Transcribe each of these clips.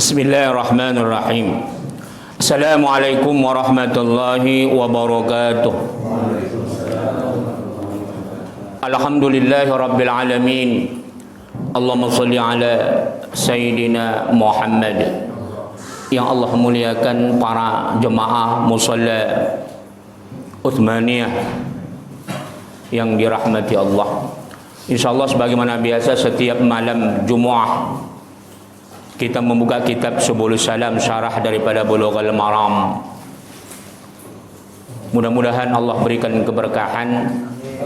Bismillahirrahmanirrahim. Assalamualaikum warahmatullahi wabarakatuh. Alhamdulillahi rabbil alamin. Allahumma salli ala Sayyidina Muhammad. Yang Allah muliakan para jemaah musalla Uthmaniyah yang dirahmati Allah. InsyaAllah sebagaimana biasa setiap malam Jumaat kita membuka kitab Subulus Salam, syarah daripada Bulughul Maram. Mudah-mudahan Allah berikan keberkahan.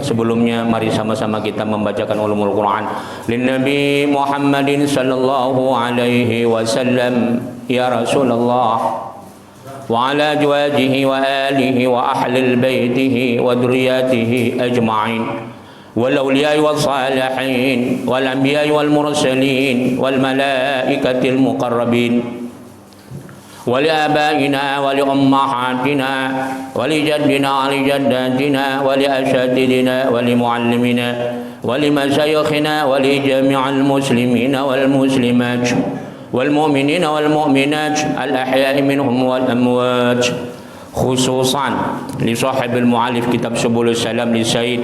Sebelumnya mari sama-sama kita membacakan ulumul Quran. Lin Nabi Muhammadin sallallahu alaihi wasallam, ya Rasulullah, wa ala azwajihi wa alihi wa ahlil baitihi wa dzurriyyatihi ajma'in. والأولياء والصالحين والأنبياء والمرسلين والملائكة المقربين ولآبائنا ولأمهاتنا ولجدنا ولجداتنا ولأساتذتنا ولمعلمنا ولمشايخنا ولجميع المسلمين والمسلمات والمؤمنين والمؤمنات الأحياء منهم والأموات خصوصا لصاحب المؤلف كتاب سبل السلام للسيد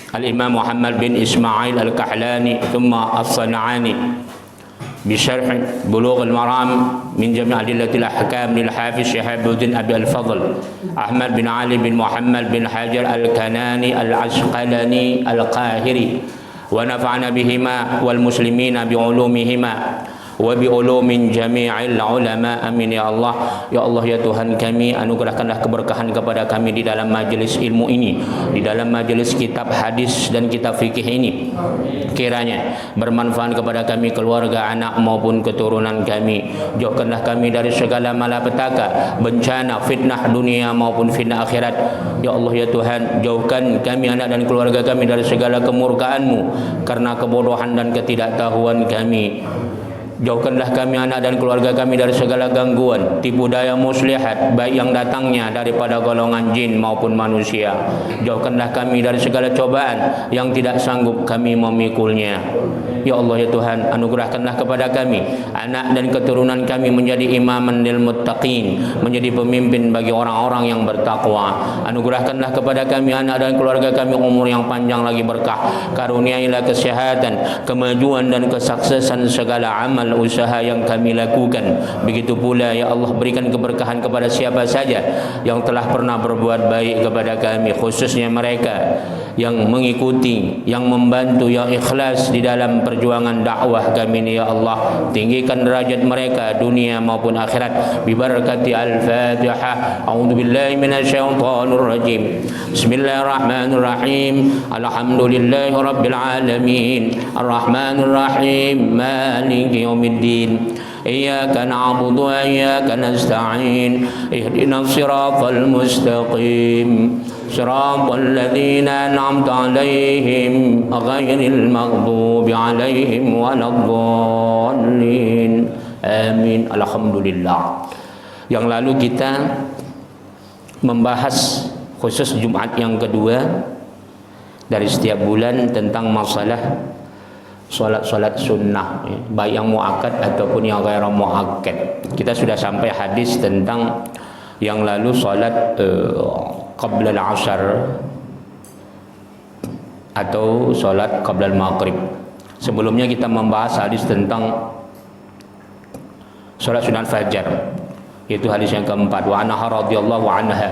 الإمام محمد بن إسماعيل الكحلاني ثم الصنعاني بشرح بلوغ المرام من جميع أدلة الأحكام للحافظ شهاب الدين أبي الفضل أحمد بن علي بن محمد بن حجر الكناني العسقلاني القاهري ونفعنا بهما والمسلمين بعلومهما وبعلوم جميع العلماء amin ya Allah. Ya Allah ya Tuhan kami, anugerahkanlah keberkahan kepada kami di dalam majelis ilmu ini, di dalam majelis kitab hadis dan kitab fikih ini. Kiranya bermanfaat kepada kami, keluarga, anak maupun keturunan kami. Jauhkanlah kami dari segala malapetaka, bencana, fitnah dunia maupun fitnah akhirat. Ya Allah ya Tuhan, jauhkan kami, anak dan keluarga kami dari segala kemurkaan-Mu karena kebodohan dan ketidaktahuan kami. Jauhkanlah kami, anak dan keluarga kami dari segala gangguan, tipu daya muslihat, baik yang datangnya daripada golongan jin maupun manusia. Jauhkanlah kami dari segala cobaan yang tidak sanggup kami memikulnya. Ya Allah ya Tuhan, anugerahkanlah kepada kami, anak dan keturunan kami menjadi imaman lil muttaqin, menjadi pemimpin bagi orang-orang yang bertakwa. Anugerahkanlah kepada kami, anak dan keluarga kami, umur yang panjang lagi berkah. Karuniailah kesehatan, kemajuan dan kesuksesan segala amal usaha yang kami lakukan. Begitu pula ya Allah, berikan keberkahan kepada siapa saja yang telah pernah berbuat baik kepada kami, khususnya mereka yang mengikuti, yang membantu, yang ikhlas di dalam perjuangan dakwah kami ini ya Allah. Tinggikan derajat mereka dunia maupun akhirat bi barakati al-Fatihah. A'udzu billahi minasyaitonir rajim. Bismillahirrahmanirrahim. Alhamdulillahi rabbil alamin. Arrahmanir rahim. Maliki yaumiddin. Iyyaka na'budu wa iyyaka nasta'in. Ihdinas siratal mustaqim. Siratal ladzina an'amta 'alaihim ghairil maghdubi 'alaihim waladdallin. Amin. Alhamdulillah. Yang lalu kita membahas khusus Jumat yang kedua dari setiap bulan tentang masalah solat-solat sunnah, baik yang muakkad ataupun yang ghairu muakkad. Kita sudah sampai hadis tentang yang lalu solat qabla al-asar atau solat qabla al-maghrib. Sebelumnya kita membahas hadis tentang solat sunat fajar, yaitu hadis yang keempat. Wa anha radhiyallahu anha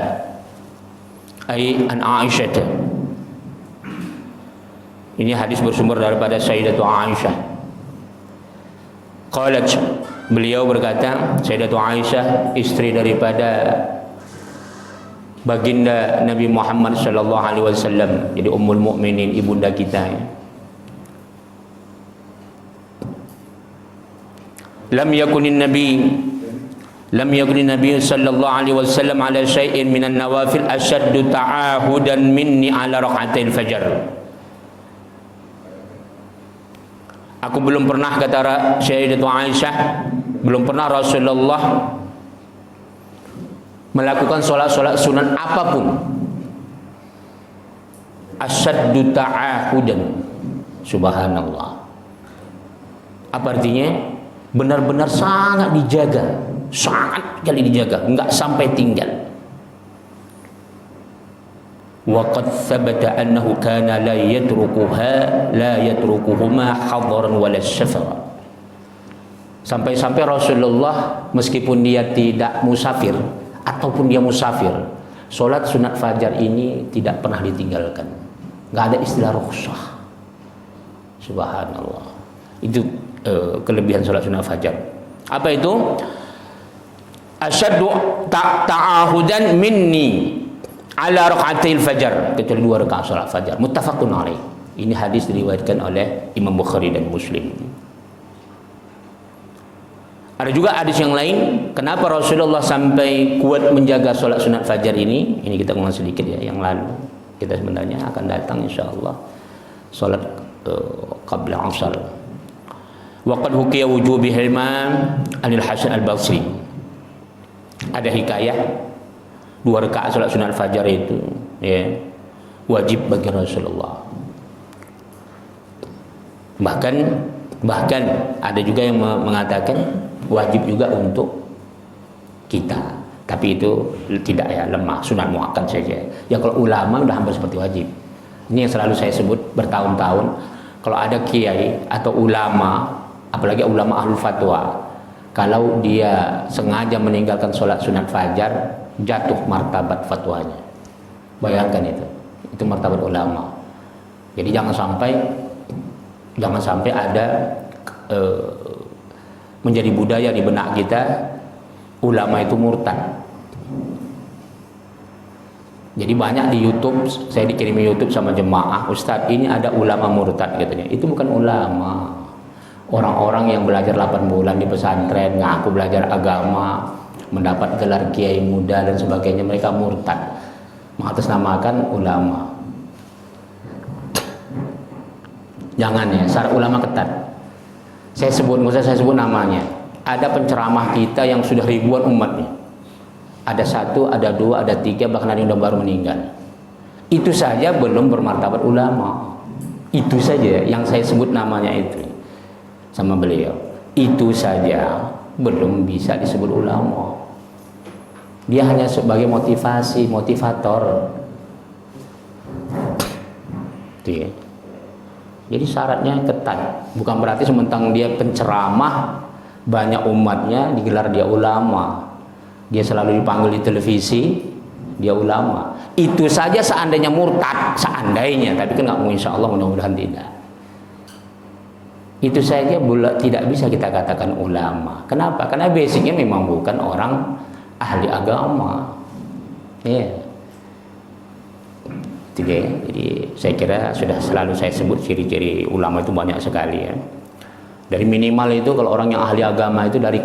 ay an Aisyah. Ini hadis bersumber daripada Sayyidatu Aisyah. Qalat, beliau berkata, Sayyidatu Aisyah istri daripada baginda Nabi Muhammad sallallahu alaihi wasallam, jadi ummul mukminin, ibunda kita ya. Lam yakunin nabi sallallahu alaihi wasallam ala syai'in minan nawafil ashaddu ta'ahudan minni ala rak'atil fajar. Aku belum pernah, kata Sayyidatu Aisyah, belum pernah Rasulullah melakukan solat-solat sunat apapun asyaddu ta'ahudan. Subhanallah. Apa artinya? benar-benar sangat dijaga, sangat sekali dijaga, enggak sampai tinggal. Waqad thabata annahu kana la yatrukuhuma hadaran wala safara. Sampai-sampai Rasulullah meskipun dia tidak musafir ataupun dia musafir, sholat sunat fajar ini tidak pernah ditinggalkan. Nggak ada istilah rukhsah. Subhanallah. Itu kelebihan sholat sunat fajar. Apa itu? Asyaddu ta'ahudan minni ala raka'atil fajar, kecuali 2 rakaat salat fajar. Muttafaqun alaih. Ini hadis diriwayatkan oleh Imam Bukhari dan Muslim. Ada juga hadis yang lain, kenapa Rasulullah sampai kuat menjaga salat sunat fajar ini? Ini kita ngomong sedikit ya, yang lalu. Kita sebenarnya akan datang insyaallah salat qabla asar. Wa qad hukiya wujubi Imam Anil Hasan Al-Basri. Ada hikayah 2 rakaat salat sunat fajar itu ya wajib bagi Rasulullah. Bahkan ada juga yang mengatakan wajib juga untuk kita. Tapi itu tidak ya, lemah, sunat muakkad saja. Ya kalau ulama udah hampir seperti wajib. Ini yang selalu saya sebut bertahun-tahun. Kalau ada kiai atau ulama, apalagi ulama ahlul fatwa, kalau dia sengaja meninggalkan sholat sunat fajar, jatuh martabat fatwanya. Bayangkan itu martabat ulama. Jadi jangan sampai ada menjadi budaya di benak kita ulama itu murtad. Jadi banyak di YouTube, saya dikirimi YouTube sama jemaah, Ustadz ini ada ulama murtad katanya. Itu bukan ulama. Orang-orang yang belajar 8 bulan di pesantren, ngaku belajar agama, mendapat gelar kiai muda dan sebagainya, mereka murtad, mengatasnamakan ulama. Jangan ya, syarat ulama ketat. Saya sebut namanya. Ada penceramah kita yang sudah ribuan umatnya. Ada 1, ada 2, ada 3, bahkan ada yang baru meninggal. Itu saja belum bermartabat ulama. Itu saja yang saya sebut namanya itu sama beliau. Itu saja belum bisa disebut ulama. Dia hanya sebagai motivasi, motivator. Itu ya. Jadi syaratnya ketat. Bukan berarti sementang dia penceramah banyak umatnya digelar dia ulama. Dia selalu dipanggil di televisi, dia ulama. Itu saja seandainya murtad, seandainya, tapi kan nggak mau, insya Allah mudah-mudahan tidak. Itu saja tidak bisa kita katakan ulama. Kenapa? Karena basicnya memang bukan orang ahli agama. Ya. Jadi saya kira sudah selalu saya sebut ciri-ciri ulama itu banyak sekali ya. Dari minimal itu kalau orang yang ahli agama itu dari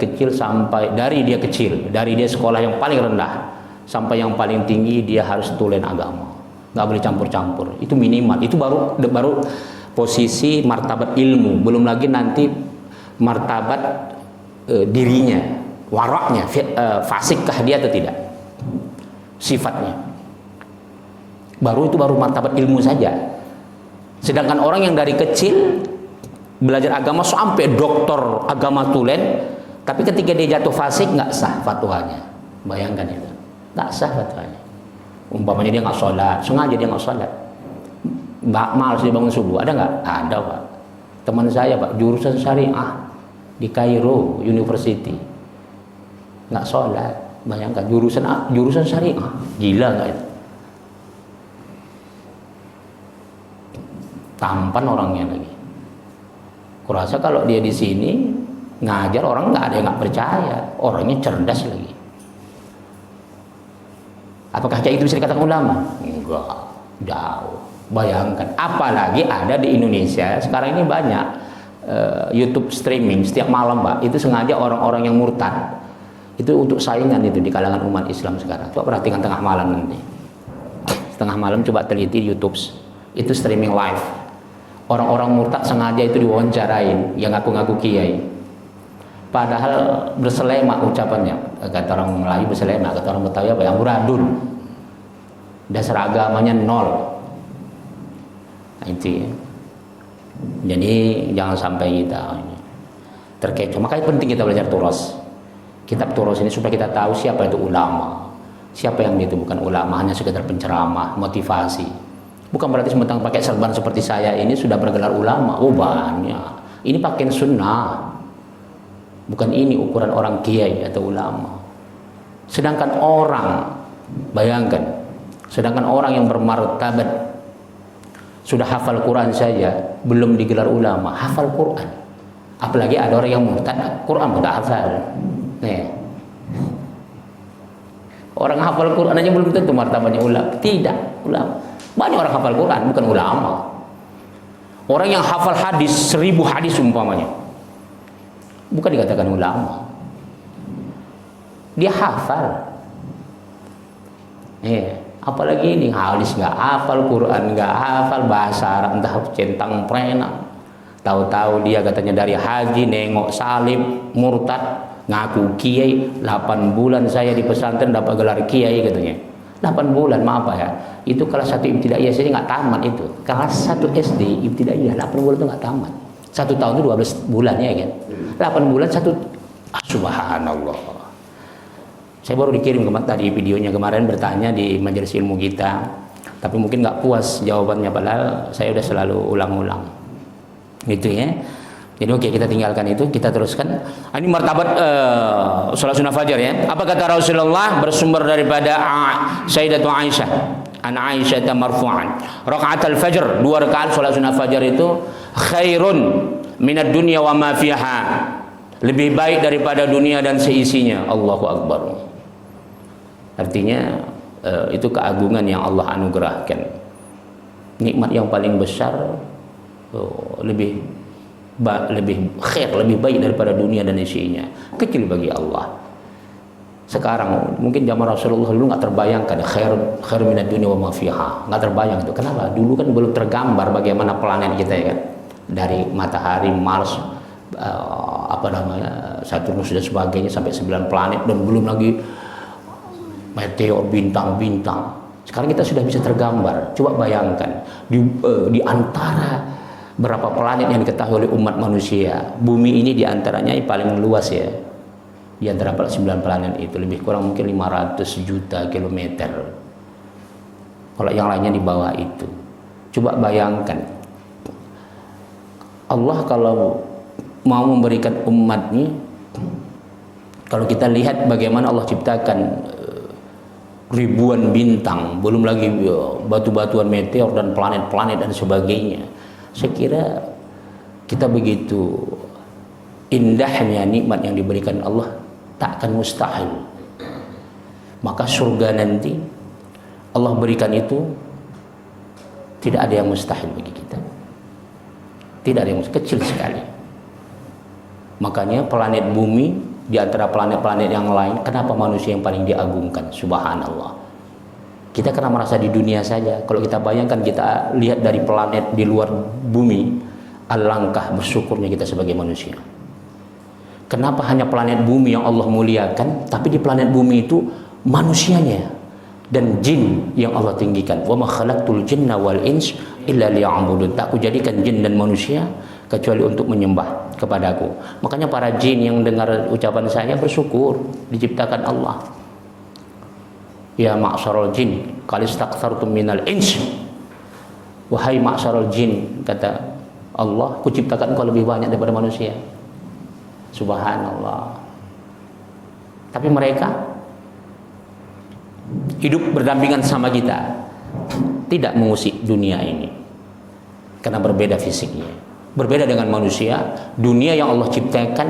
dia sekolah yang paling rendah sampai yang paling tinggi dia harus tulen agama, nggak boleh campur-campur. Itu minimal. Itu baru posisi martabat ilmu, belum lagi nanti martabat dirinya, waraknya, fasikkah dia atau tidak, sifatnya. Baru martabat ilmu saja. Sedangkan orang yang dari kecil belajar agama sampai doktor agama tulen, tapi ketika dia jatuh fasik nggak sah fatwanya. Bayangkan itu, nggak sah fatwanya. Umpamanya dia nggak sholat, sengaja dia nggak sholat, malas dia bangun subuh, ada nggak? Ada Pak. Teman saya Pak, jurusan syariah di Kairo University, nggak sholat. Bayangkan jurusan syariah, gila nggak itu? Tampan orangnya lagi. Kurasa kalau dia di sini ngajar orang nggak ada yang nggak percaya, orangnya cerdas lagi. Apakah kayak itu bisa dikatakan ulama? Enggak, jauh. Bayangkan, apalagi ada di Indonesia sekarang ini banyak YouTube streaming setiap malam Pak. Itu sengaja orang-orang yang murtad. Itu untuk saingan itu di kalangan umat Islam sekarang. Coba perhatikan tengah malam nanti. Tengah malam coba teliti YouTube. Itu streaming live. Orang-orang murtad sengaja itu diwawancarain yang ngaku-ngaku kiai. Padahal berselema ucapannya. Kata orang Melayu berselema, kata orang Betawi apa? Yang buradul. Dasar agamanya nol. Nah, itu ya. Jadi jangan sampai kita terkecoh. Makanya penting kita belajar turas. Kitab turas ini supaya kita tahu siapa itu ulama, siapa yang itu bukan ulama, hanya sekedar penceramah, motivasi. Bukan berarti sementara pakai serban seperti saya ini sudah bergelar ulama. Oh banyak. Ini pakai sunnah. Bukan ini ukuran orang kiai atau ulama. Sedangkan orang, bayangkan, sedangkan orang yang bermartabat sudah hafal Quran saja belum digelar ulama, hafal Quran. Apalagi ada orang yang murtad Quran tidak hafal. Nih. Orang hafal Quran aja belum tentu martabatnya ulama. Tidak, ulama. Banyak orang hafal Quran bukan ulama. Orang yang hafal hadis 1000 hadis umpamanya, bukan dikatakan ulama. Dia hafal. Apalagi ini hadis nggak hafal, Quran nggak hafal, bahasa Arab entah centang prenak. Tahu-tahu dia katanya dari haji, nengok salib, murtad, ngaku kiai. 8 bulan saya di pesantren dapat gelar kiai katanya. 8 bulan, maaf ya, itu kelas 1 ibtidaiyah saja nggak tamat itu. Kelas 1 SD ibtidaiyah 8 bulan itu nggak tamat. 1 tahun itu 12 bulan ya kan. 8 bulan subhanallah. Saya baru dikirim tadi videonya kemarin, bertanya di majelis ilmu kita, tapi mungkin nggak puas jawabannya, padahal saya udah selalu ulang-ulang gitu ya. Jadi oke, kita tinggalkan itu, kita teruskan. Ini martabat salat sunnah fajar ya. Apa kata Rasulullah, bersumber daripada Sayyidatu Aisyah, an Aisyah marfu'an, rakaat al-fajr, 2 rakaat salat sunnah fajar itu khairun minad dunya wa ma fiha, lebih baik daripada dunia dan seisinya. Allahu akbar. Artinya itu keagungan yang Allah anugerahkan, nikmat yang paling besar, lebih khair, lebih baik daripada dunia dan isinya. Kecil bagi Allah. Sekarang mungkin zaman Rasulullah dulu nggak terbayangkan khair minad dunya wa ma fiha, nggak terbayang itu. Kenapa? Dulu kan belum tergambar bagaimana planet kita ya kan, dari matahari, Mars, Saturnus dan sebagainya sampai 9 planet, dan belum lagi meteor, bintang-bintang. Sekarang kita sudah bisa tergambar. Coba bayangkan di antara berapa planet yang diketahui oleh umat manusia, bumi ini diantaranya yang paling luas ya. Di antara 9 planet itu lebih kurang mungkin 500 juta kilometer. Kalau yang lainnya di bawah itu. Coba bayangkan, Allah kalau mau memberikan umatnya, kalau kita lihat bagaimana Allah ciptakan ribuan bintang, belum lagi batu-batuan meteor dan planet-planet dan sebagainya. Saya kira kita begitu indahnya nikmat yang diberikan Allah, tak akan mustahil. Maka surga nanti Allah berikan itu tidak ada yang mustahil bagi kita. Tidak ada yang mustahil, kecil sekali. Makanya planet bumi di antara planet-planet yang lain, kenapa manusia yang paling diagungkan? Subhanallah. Kita karena merasa di dunia saja. Kalau kita bayangkan, kita lihat dari planet di luar bumi, alangkah bersyukurnya kita sebagai manusia. Kenapa hanya planet bumi yang Allah muliakan, tapi di planet bumi itu manusianya dan jin yang Allah tinggikan. Wa ma khalaqtul jinna wal ins illa liya'budun. Tak kujadikan jin dan manusia kecuali untuk menyembah kepadaku. Makanya para jin yang dengar ucapan saya bersyukur diciptakan Allah. Ya ma'syarul jin, qad istakthartum minal ins. Wahai ma'syarul jin, kata Allah, kuciptakan kau lebih banyak daripada manusia. Subhanallah. Tapi mereka hidup berdampingan sama kita, tidak mengusik dunia ini karena berbeda fisiknya. Berbeda dengan manusia, dunia yang Allah ciptakan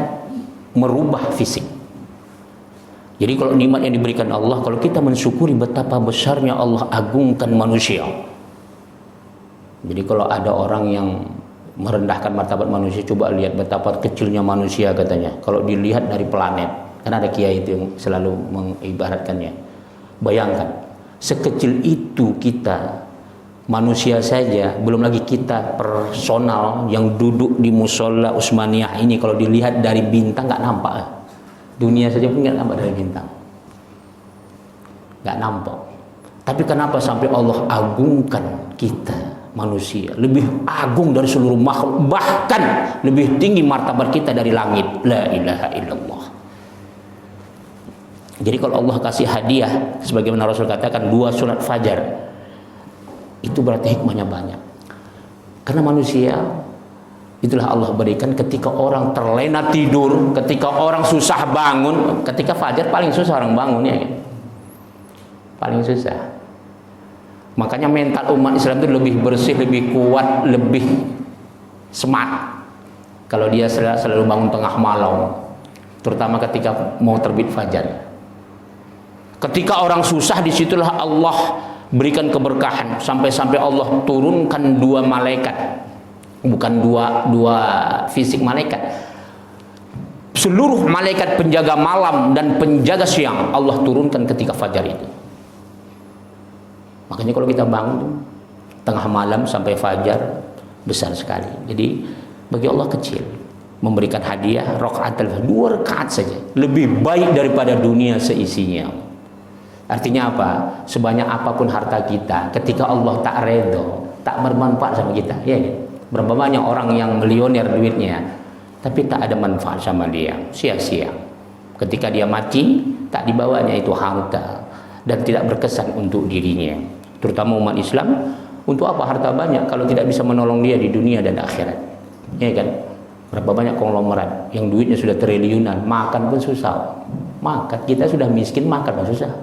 merubah fisik. Jadi kalau nikmat yang diberikan Allah, kalau kita mensyukuri betapa besarnya Allah agungkan manusia. Jadi kalau ada orang yang merendahkan martabat manusia, coba lihat betapa kecilnya manusia katanya. Kalau dilihat dari planet, kan ada kiai itu yang selalu mengibaratkannya. Bayangkan, sekecil itu kita manusia saja, belum lagi kita personal yang duduk di musola Utsmaniyah ini, kalau dilihat dari bintang nggak nampak. Dunia saja pun nggak nampak dari bintang, nggak nampak. Tapi kenapa sampai Allah agungkan kita manusia, lebih agung dari seluruh makhluk, bahkan lebih tinggi martabat kita dari langit. La ilaha illallah. Jadi kalau Allah kasih hadiah sebagaimana Rasul katakan 2 salat fajar, itu berarti hikmahnya banyak. Karena manusia itulah Allah berikan ketika orang terlena tidur, ketika orang susah bangun, ketika fajar paling susah orang bangunnya ya. Paling susah. Makanya mental umat Islam itu lebih bersih, lebih kuat, lebih smart kalau dia selalu bangun tengah malam, terutama ketika mau terbit fajar. Ketika orang susah, disitulah Allah berikan keberkahan, sampai-sampai Allah turunkan 2 malaikat, bukan dua fisik malaikat, seluruh malaikat penjaga malam dan penjaga siang Allah turunkan ketika fajar itu. Makanya kalau kita bangun tengah malam sampai fajar besar sekali. Jadi bagi Allah kecil memberikan hadiah rakaat 2 rakaat saja lebih baik daripada dunia seisinya. Artinya apa? Sebanyak apapun harta kita, ketika Allah tak redho, tak bermanfaat sama kita. Ya, berapa banyak orang yang milioner duitnya, tapi tak ada manfaat sama dia, sia-sia. Ketika dia mati, tak dibawanya itu harta dan tidak berkesan untuk dirinya. Terutama umat Islam, untuk apa harta banyak kalau tidak bisa menolong dia di dunia dan akhirat? Ya kan? Berapa banyak konglomerat yang duitnya sudah triliunan, makan pun susah. Makan, kita sudah miskin, makan pun susah.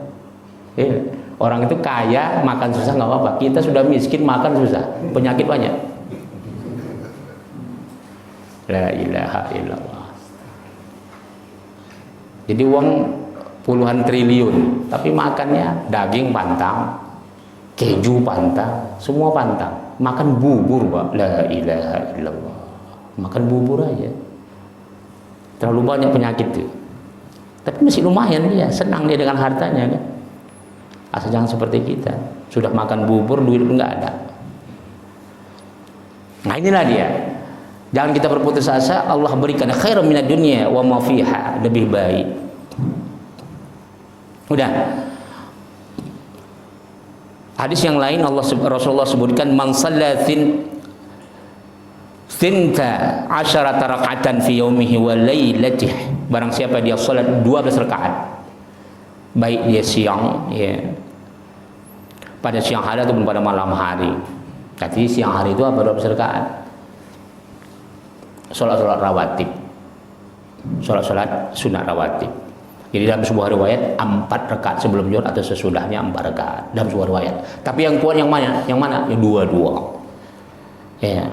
Ya. Orang itu kaya, makan susah nggak apa-apa. Kita sudah miskin, makan susah, penyakit banyak. La ilaha illallah. Jadi uang puluhan triliun, tapi makannya daging pantang, keju pantang, semua pantang. Makan bubur, Pak. La ilaha illallah. Makan bubur aja. Terlalu banyak penyakit tuh. Tapi masih lumayan dia, senang dia dengan hartanya kan. Asal jangan seperti kita, sudah makan bubur, duit pun nggak ada. Nah inilah dia. Jangan kita berputus asa. Allah berikan khairan minad dunya wa ma fiha, lebih baik. Udah. Hadis yang lain Rasulullah sebutkan man sallatin thinta asyarata raka'atan fi yaumihi wa lailatih. Barang siapa dia salat 12 rakaat, baik dia siang ya, pada siang hari ataupun pada malam hari. Jadi siang hari itu apa? 12 rakaat. Salat-salat rawatib. Salat-salat sunat rawatib. Jadi dalam sebuah riwayat 4 rakaat sebelum zuhur atau sesudahnya 4 rakaat dalam sebuah riwayat. Tapi yang kuat yang mana? Yang mana? Yang dua-dua. Ya.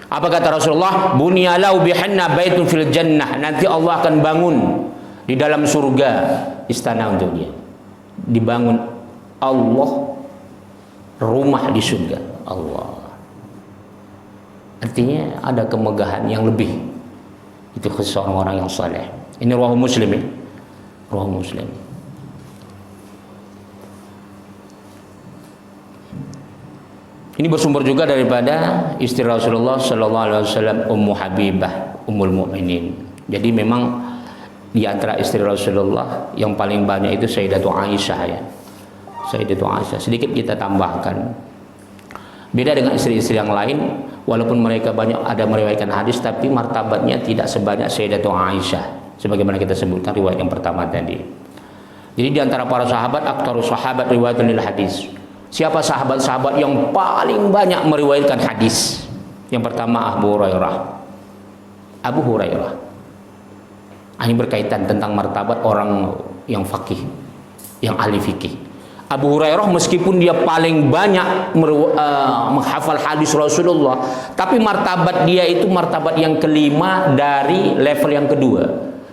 Apa kata Rasulullah? Bunyalau bihanna baitun fil jannah. Nanti Allah akan bangun di dalam surga istana untuk dia. Dibangun Allah rumah di surga Allah. Artinya ada kemegahan yang lebih. Itu khusus orang-orang yang saleh. Ini riwayat Muslim ya. Riwayat Muslim. Ini bersumber juga daripada istri Rasulullah sallallahu alaihi wasallam Ummu Habibah, Ummul Mukminin. Jadi memang di antara istri Rasulullah yang paling banyak itu Sayyidatu Aisyah ya. Sayyidatu Aisyah. Sedikit kita tambahkan. Beda dengan istri-istri yang lain, walaupun mereka banyak ada meriwayatkan hadis, tapi martabatnya tidak sebanyak Sayyidatu Aisyah. Sebagaimana kita sebutkan riwayat yang pertama tadi. Jadi di antara para sahabat, aktsarus sahabat riwayatan lil hadis. Siapa sahabat-sahabat yang paling banyak meriwayatkan hadis? Yang pertama Abu Hurairah. Abu Hurairah. Ini berkaitan tentang martabat orang yang faqih, yang ahli fikih. Abu Hurairah meskipun dia paling banyak menghafal hadis Rasulullah, tapi martabat dia itu martabat yang kelima dari level yang kedua.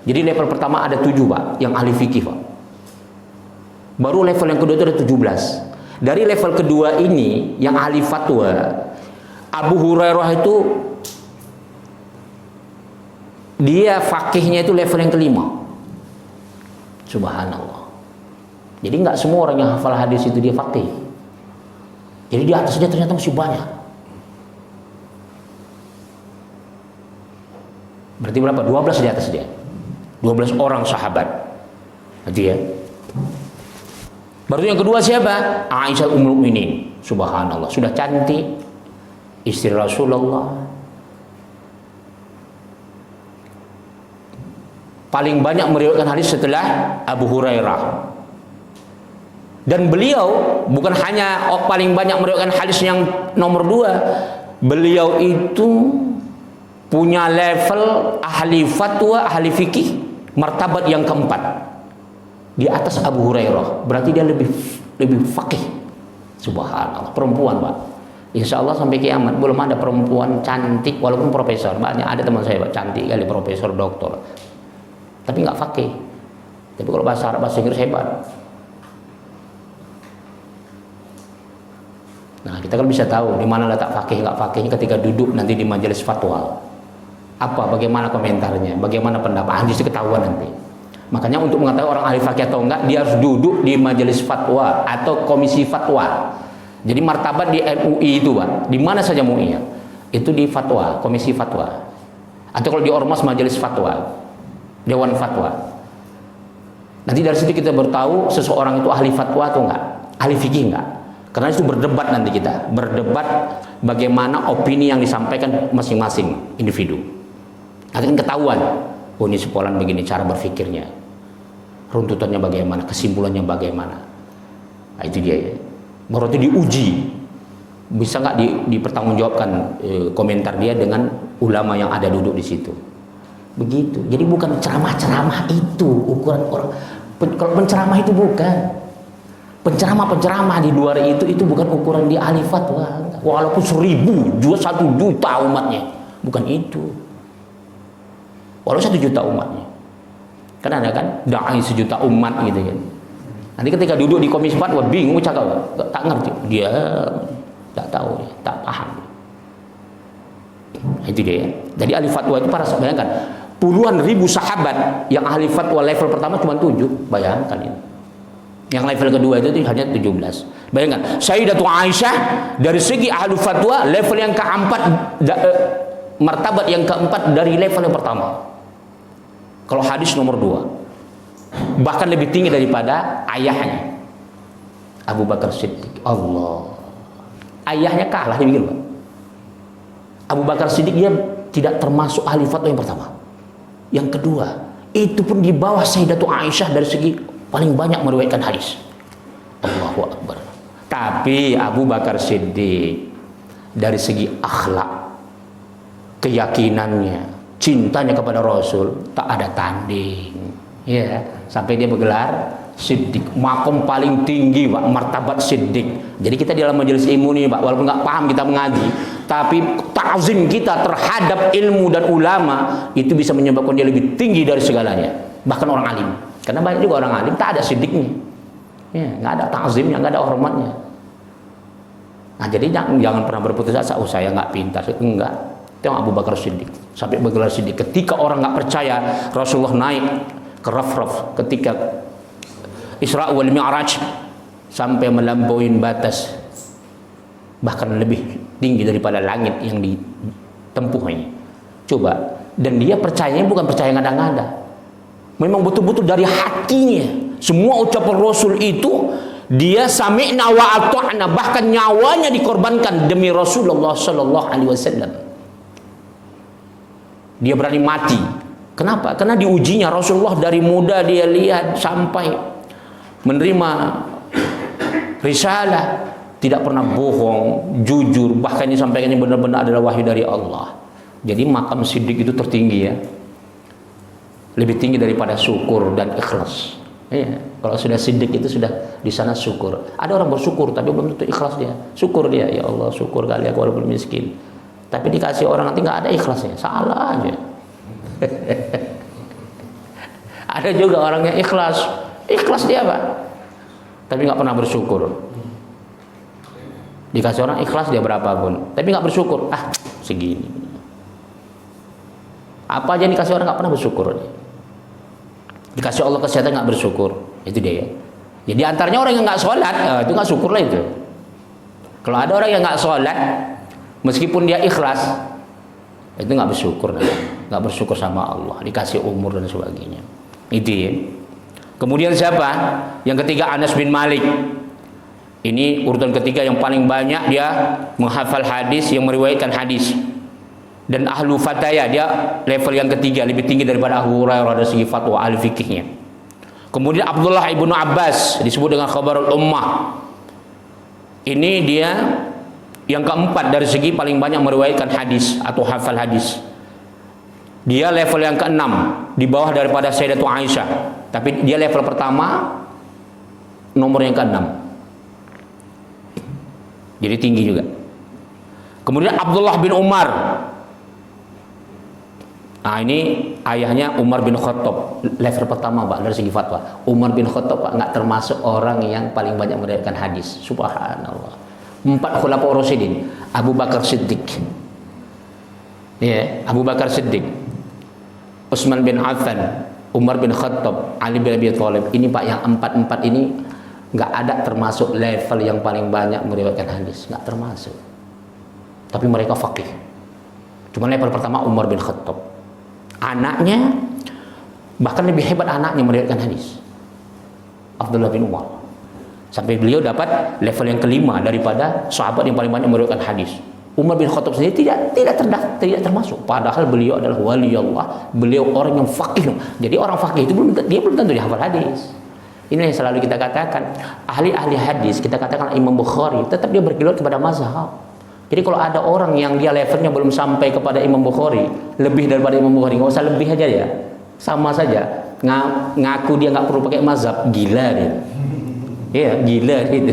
Jadi level pertama ada 7 Pak, yang ahli fikih Pak. Baru level yang kedua itu ada 17. Dari level kedua ini yang ahli fatwa, Abu Hurairah itu dia fakihnya itu level yang kelima. Subhanallah. Jadi nggak semua orang yang hafal hadis itu dia fakih. Jadi di atasnya ternyata masih banyak. Berarti berapa? 12 di atas dia. 12 orang sahabat. Berarti ya. Baru yang kedua siapa? Aisyah Ummul Mukminin. Subhanallah, sudah cantik, istri Rasulullah. Paling banyak meriwayatkan hadis setelah Abu Hurairah. Dan beliau bukan hanya paling banyak meriwayatkan hadis yang nomor 2, beliau itu punya level ahli fatwa, ahli fikih, martabat yang keempat di atas Abu Hurairah. Berarti dia lebih faqih. Subhanallah. Perempuan, Pak. Insya Allah sampai kiamat belum ada perempuan cantik, walaupun profesor. Banyak ada teman saya, Pak, cantik kali, profesor, doktor, tapi nggak faqih. Tapi kalau bahasa Arab, bahasa Inggris hebat. Nah, kita kan bisa tahu di mana letak fakih nggak fakihnya ketika duduk nanti di majelis fatwa. Apa, bagaimana komentarnya, bagaimana pendapat, hadis ketahuan nanti. Makanya untuk mengetahui orang ahli fakih atau enggak, dia harus duduk di majelis fatwa atau komisi fatwa. Jadi martabat di MUI itu, Pak, di mana saja MUI-nya, itu di fatwa, komisi fatwa. Atau kalau di ormas, majelis fatwa, dewan fatwa. Nanti dari situ kita bertahu seseorang itu ahli fatwa atau enggak, ahli fikih enggak. Karena itu berdebat, nanti kita berdebat bagaimana opini yang disampaikan masing-masing individu. Nanti kan ketahuan, oh ini sepolan begini cara berpikirnya, runtutannya bagaimana, kesimpulannya bagaimana. Nah, itu dia ya. Baru itu diuji, bisa nggak dipertanggungjawabkan komentar dia dengan ulama yang ada duduk di situ. Begitu. Jadi bukan ceramah-ceramah itu ukuran orang. Kalau penceramah itu bukan. Penceramah di luar itu bukan ukuran di ahli fatwa. Walaupun 1.000, 1 juta umatnya, bukan itu. Walaupun 1 juta umatnya, kan ada kan dai 1 juta umat gitu kan. Nanti ketika duduk di komisi fatwa bingung cakap, tak ngerti, dia tak tahu, tak paham. Itu dia. Jadi ahli fatwa itu para sahabat, bayangkan puluhan ribu sahabat yang ahli fatwa level pertama cuma 7, bayangkan ini. Yang level kedua itu hanya 17. Bayangkan, Sayyidatu Aisyah dari segi ahli fatwa level yang keempat, martabat yang keempat dari level yang pertama. Kalau hadis nomor 2, bahkan lebih tinggi daripada ayahnya, Abu Bakar Siddiq. Allah, ayahnya kalah dia bikin, Pak. Abu Bakar Siddiq dia tidak termasuk ahli fatwa yang pertama. Yang kedua, itu pun di bawah Sayyidatu Aisyah dari segi paling banyak meriwayatkan hadis. Allahu Akbar. Tapi Abu Bakar Siddiq dari segi akhlak, keyakinannya, cintanya kepada Rasul tak ada tanding. Ya, sampai dia bergelar Siddiq, makom paling tinggi, Pak, martabat Siddiq. Jadi kita di dalam majelis ilmu ini, Pak, walaupun nggak paham kita mengaji, tapi ta'zim kita terhadap ilmu dan ulama itu bisa menyebabkan dia lebih tinggi dari segalanya, bahkan orang alim. Karena banyak juga orang alim tak ada siddiqnya, ya, nggak ada ta'zimnya, nggak ada hormatnya. Nah, jadi jangan pernah berputus asa, oh saya nggak pintar, enggak. Tengok Abu Bakar Siddiq sampai bergelar Siddiq. Ketika orang nggak percaya Rasulullah naik ke Raf-Raf ketika Isra wal Mi'raj sampai melampaui batas, bahkan lebih tinggi daripada langit yang ditempuhnya. Coba, dan dia percayanya bukan percaya ngada-ngada. Memang betul-betul dari hatinya. Semua ucapan Rasul itu dia sami'na wa ata'na, bahkan nyawanya dikorbankan demi Rasulullah sallallahu alaihi wasallam. Dia berani mati. Kenapa? Karena diujinya Rasulullah dari muda dia lihat sampai menerima risalah, tidak pernah bohong, jujur, bahkan disampaikannya benar-benar adalah wahyu dari Allah. Jadi makam siddiq itu tertinggi ya. Lebih tinggi daripada syukur dan ikhlas. Ya, kalau sudah siddiq itu sudah di sana syukur. Ada orang bersyukur tapi belum tentu ikhlas dia. Syukur dia, ya Allah syukur kali aku walaupun miskin. Tapi dikasih orang nanti nggak ada ikhlasnya, salah aja. Ada juga orang yang ikhlas dia, Pak, tapi nggak pernah bersyukur. Dikasih orang ikhlas dia berapapun, tapi nggak bersyukur. Segini. Apa aja dikasih orang nggak pernah bersyukur. Dikasih Allah kesehatan nggak bersyukur, itu dia ya. Jadi antaranya orang yang nggak sholat, itu nggak syukur lah itu. Kalau ada orang yang nggak sholat, meskipun dia ikhlas, itu nggak bersyukur, nggak bersyukur sama Allah, dikasih umur dan sebagainya. Itu ya. Kemudian siapa? Yang ketiga Anas bin Malik. Ini urutan ketiga yang paling banyak dia menghafal hadis, yang meriwayatkan hadis. Dan ahlu fataya dia level yang ketiga, lebih tinggi daripada Abu Hurairah dari segi fatwa ahli fikihnya. Kemudian Abdullah ibnu Abbas disebut dengan khabarul ummah. Ini dia yang keempat dari segi paling banyak meriwayatkan hadis atau hafal hadis. Dia level yang keenam, di bawah daripada Sayyidatu Aisyah. Tapi dia level pertama, nomor yang keenam. Jadi tinggi juga. Kemudian Abdullah bin Umar. Nah ini ayahnya Umar bin Khattab, level pertama Pak dari segi fatwa. Umar bin Khattab Pak nggak termasuk orang yang paling banyak meriwayatkan hadis. Subhanallah. 4 khulafaur rasyidin. Abu Bakar Siddiq. Ya, Abu Bakar Siddiq. Utsman bin Affan, Umar bin Khattab, Ali bin Abi Thalib. Ini Pak yang 4 ini nggak ada termasuk level yang paling banyak meriwayatkan hadis, nggak termasuk. Tapi mereka faqih. Cuma level pertama Umar bin Khattab. Anaknya bahkan lebih hebat, anaknya meriwayatkan hadis, Abdullah bin Umar. Sampai beliau dapat level yang kelima daripada sahabat yang paling banyak meriwayatkan hadis. Umar bin Khattab sendiri tidak termasuk. Padahal beliau adalah wali Allah, beliau orang yang faqih. Jadi orang faqih itu belum tentu dia hafal hadis. Ini yang selalu kita katakan, ahli-ahli hadis, kita katakan Imam Bukhari, tetap dia berkiblat kepada mazhab. Jadi kalau ada orang yang dia levelnya belum sampai kepada Imam Bukhari, lebih daripada Imam Bukhari, nggak usah lebih aja ya, sama saja. Ngaku dia nggak perlu pakai mazhab, gila dia. Iya, gila gitu.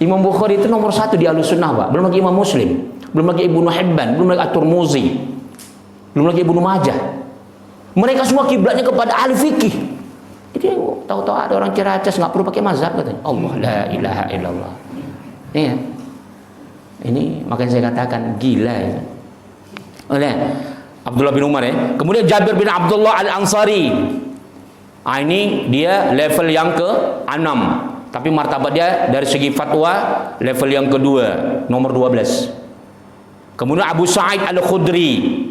Imam Bukhari itu nomor 1 di Ahlussunnah Pak, belum lagi Imam Muslim, belum lagi Ibnu Hibban, belum lagi At-Tirmidzi, belum lagi Ibnu Majah. Mereka semua kiblatnya kepada ahli fikih. Jadi tahu-tahu ada orang Ciracas nggak perlu pakai mazhab katanya. Allah la ilaha illallah. Iya. Ini makanya saya katakan gila ya. Oleh Abdullah bin Umar ya. Kemudian Jabir bin Abdullah Al-Ansari. Ah, ini dia level yang ke-6. Tapi martabat dia dari segi fatwa level yang kedua, nomor 12. Kemudian Abu Sa'id Al-Khudri.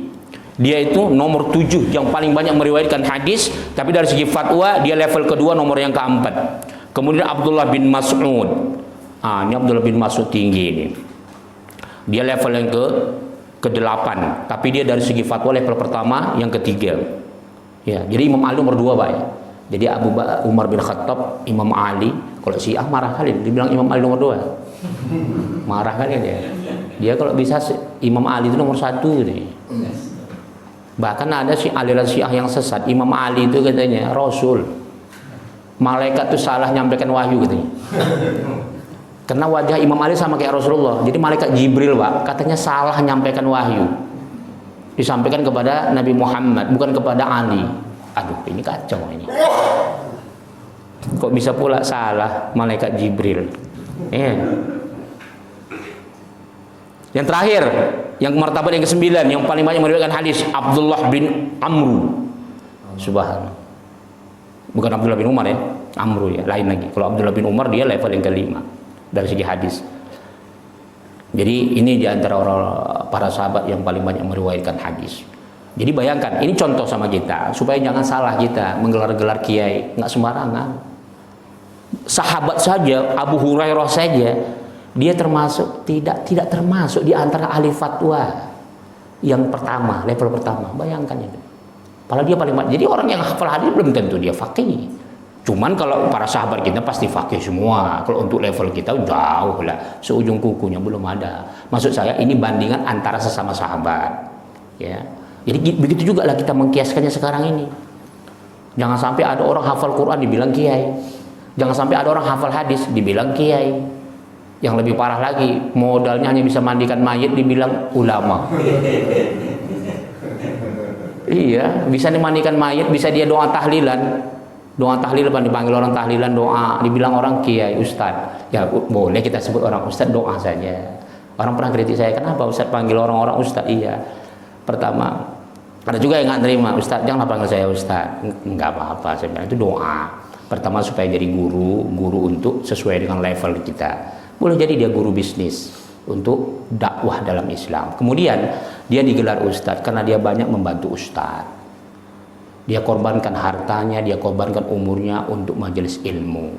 Dia itu nomor 7 yang paling banyak meriwayatkan hadis, tapi dari segi fatwa dia level kedua, nomor yang keempat. Kemudian Abdullah bin Mas'ud. Ah, ini Abdullah bin Mas'ud tinggi ini. Dia level yang ke-8, tapi dia dari segi fatwa level pertama yang ketiga. Ya, jadi Imam Ali nomor 2 Pak ya. Jadi Umar bin Khattab, Imam Ali. Kalau Syiah marah kali, dibilang Imam Ali nomor 2. Marah kali dia. Dia kalau bisa Imam Ali itu nomor 1 nih. Bahkan ada aliran Syiah yang sesat, Imam Ali itu katanya Rasul. Malaikat itu salah nyampaikan wahyu katanya. Karena wajah Imam Ali sama kayak Rasulullah. Jadi malaikat Jibril Pak, katanya salah nyampaikan wahyu. Disampaikan kepada Nabi Muhammad, bukan kepada Ali. Aduh, ini kacau ini. Kok bisa pula salah malaikat Jibril? Yang terakhir, yang martabat yang ke-9, yang paling banyak meriwayatkan hadis, Abdullah bin Amru. Subhanallah. Bukan Abdullah bin Umar ya, Amru ya, lain lagi. Kalau Abdullah bin Umar dia level yang ke-5 dari segi hadis. Jadi ini diantara orang para sahabat yang paling banyak meriwayatkan hadis. Jadi bayangkan, ini contoh sama kita supaya jangan salah kita menggelar-gelar kiai, nggak sembarangan. Sahabat saja, Abu Hurairah saja, dia termasuk tidak termasuk di antara ahli fatwa yang pertama, level pertama. Bayangkan itu. Padahal dia paling banyak. Jadi orang yang hafal hadis belum tentu dia faqih. Cuman kalau para sahabat kita pasti faqih semua. Kalau untuk level kita jauh lah, seujung kukunya belum ada. Maksud saya ini bandingan antara sesama sahabat. Ya. Jadi begitu juga lah kita mengkiaskannya sekarang ini. Jangan sampai ada orang hafal Quran dibilang kiai. Jangan sampai ada orang hafal hadis dibilang kiai. Yang lebih parah lagi, modalnya hanya bisa mandikan mayit dibilang ulama. Iya, bisa dimandikan mayit, bisa dia doa tahlilan. Doa tahlil apa dipanggil orang tahlilan doa, dibilang orang kiai, ustad. Ya boleh kita sebut orang ustad, doa saja. Orang pernah kritik saya, kenapa ustad panggil orang-orang ustad? Iya. Pertama, ada juga yang nggak terima, ustad janganlah panggil saya ustad. Nggak apa-apa, saya bilang itu doa. Pertama supaya jadi guru untuk sesuai dengan level kita. Boleh jadi dia guru bisnis untuk dakwah dalam Islam. Kemudian dia digelar ustad karena dia banyak membantu ustad. Dia korbankan hartanya, dia korbankan umurnya untuk majelis ilmu.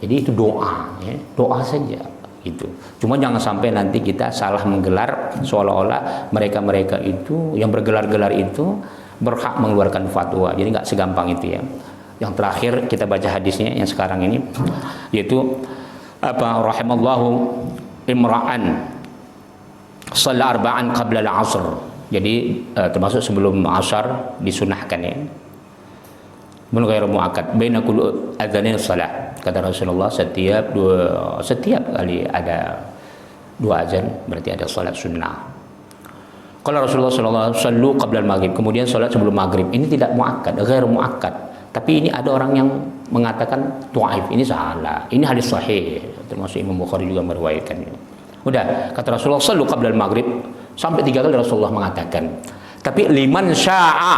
Jadi itu doa, ya, doa saja gitu. Cuma jangan sampai nanti kita salah menggelar seolah-olah mereka-mereka itu yang bergelar-gelar itu berhak mengeluarkan fatwa. Jadi nggak segampang itu ya. Yang terakhir kita baca hadisnya yang sekarang ini, yaitu apa, rahimallahu imra'an shalla arba'an qabla al-'asr. Jadi termasuk sebelum asar disunahkan ya. Mun ghairu muakkad baina kulli adzanain shalah. Kata Rasulullah setiap kali ada dua azan berarti ada salat sunnah. Kalau Rasulullah sallallahu alaihi wasallam sallu qabla al-maghrib, kemudian salat sebelum maghrib. Ini tidak muakkad, ghairu muakkad. Tapi ini ada orang yang mengatakan dhaif, ini salah. Ini hadis sahih, termasuk Imam Bukhari juga meriwayatkannya. Udah, kata Rasulullah sallu qabla al-maghrib, sampai 3 kali Rasulullah mengatakan. Tapi liman sya'a,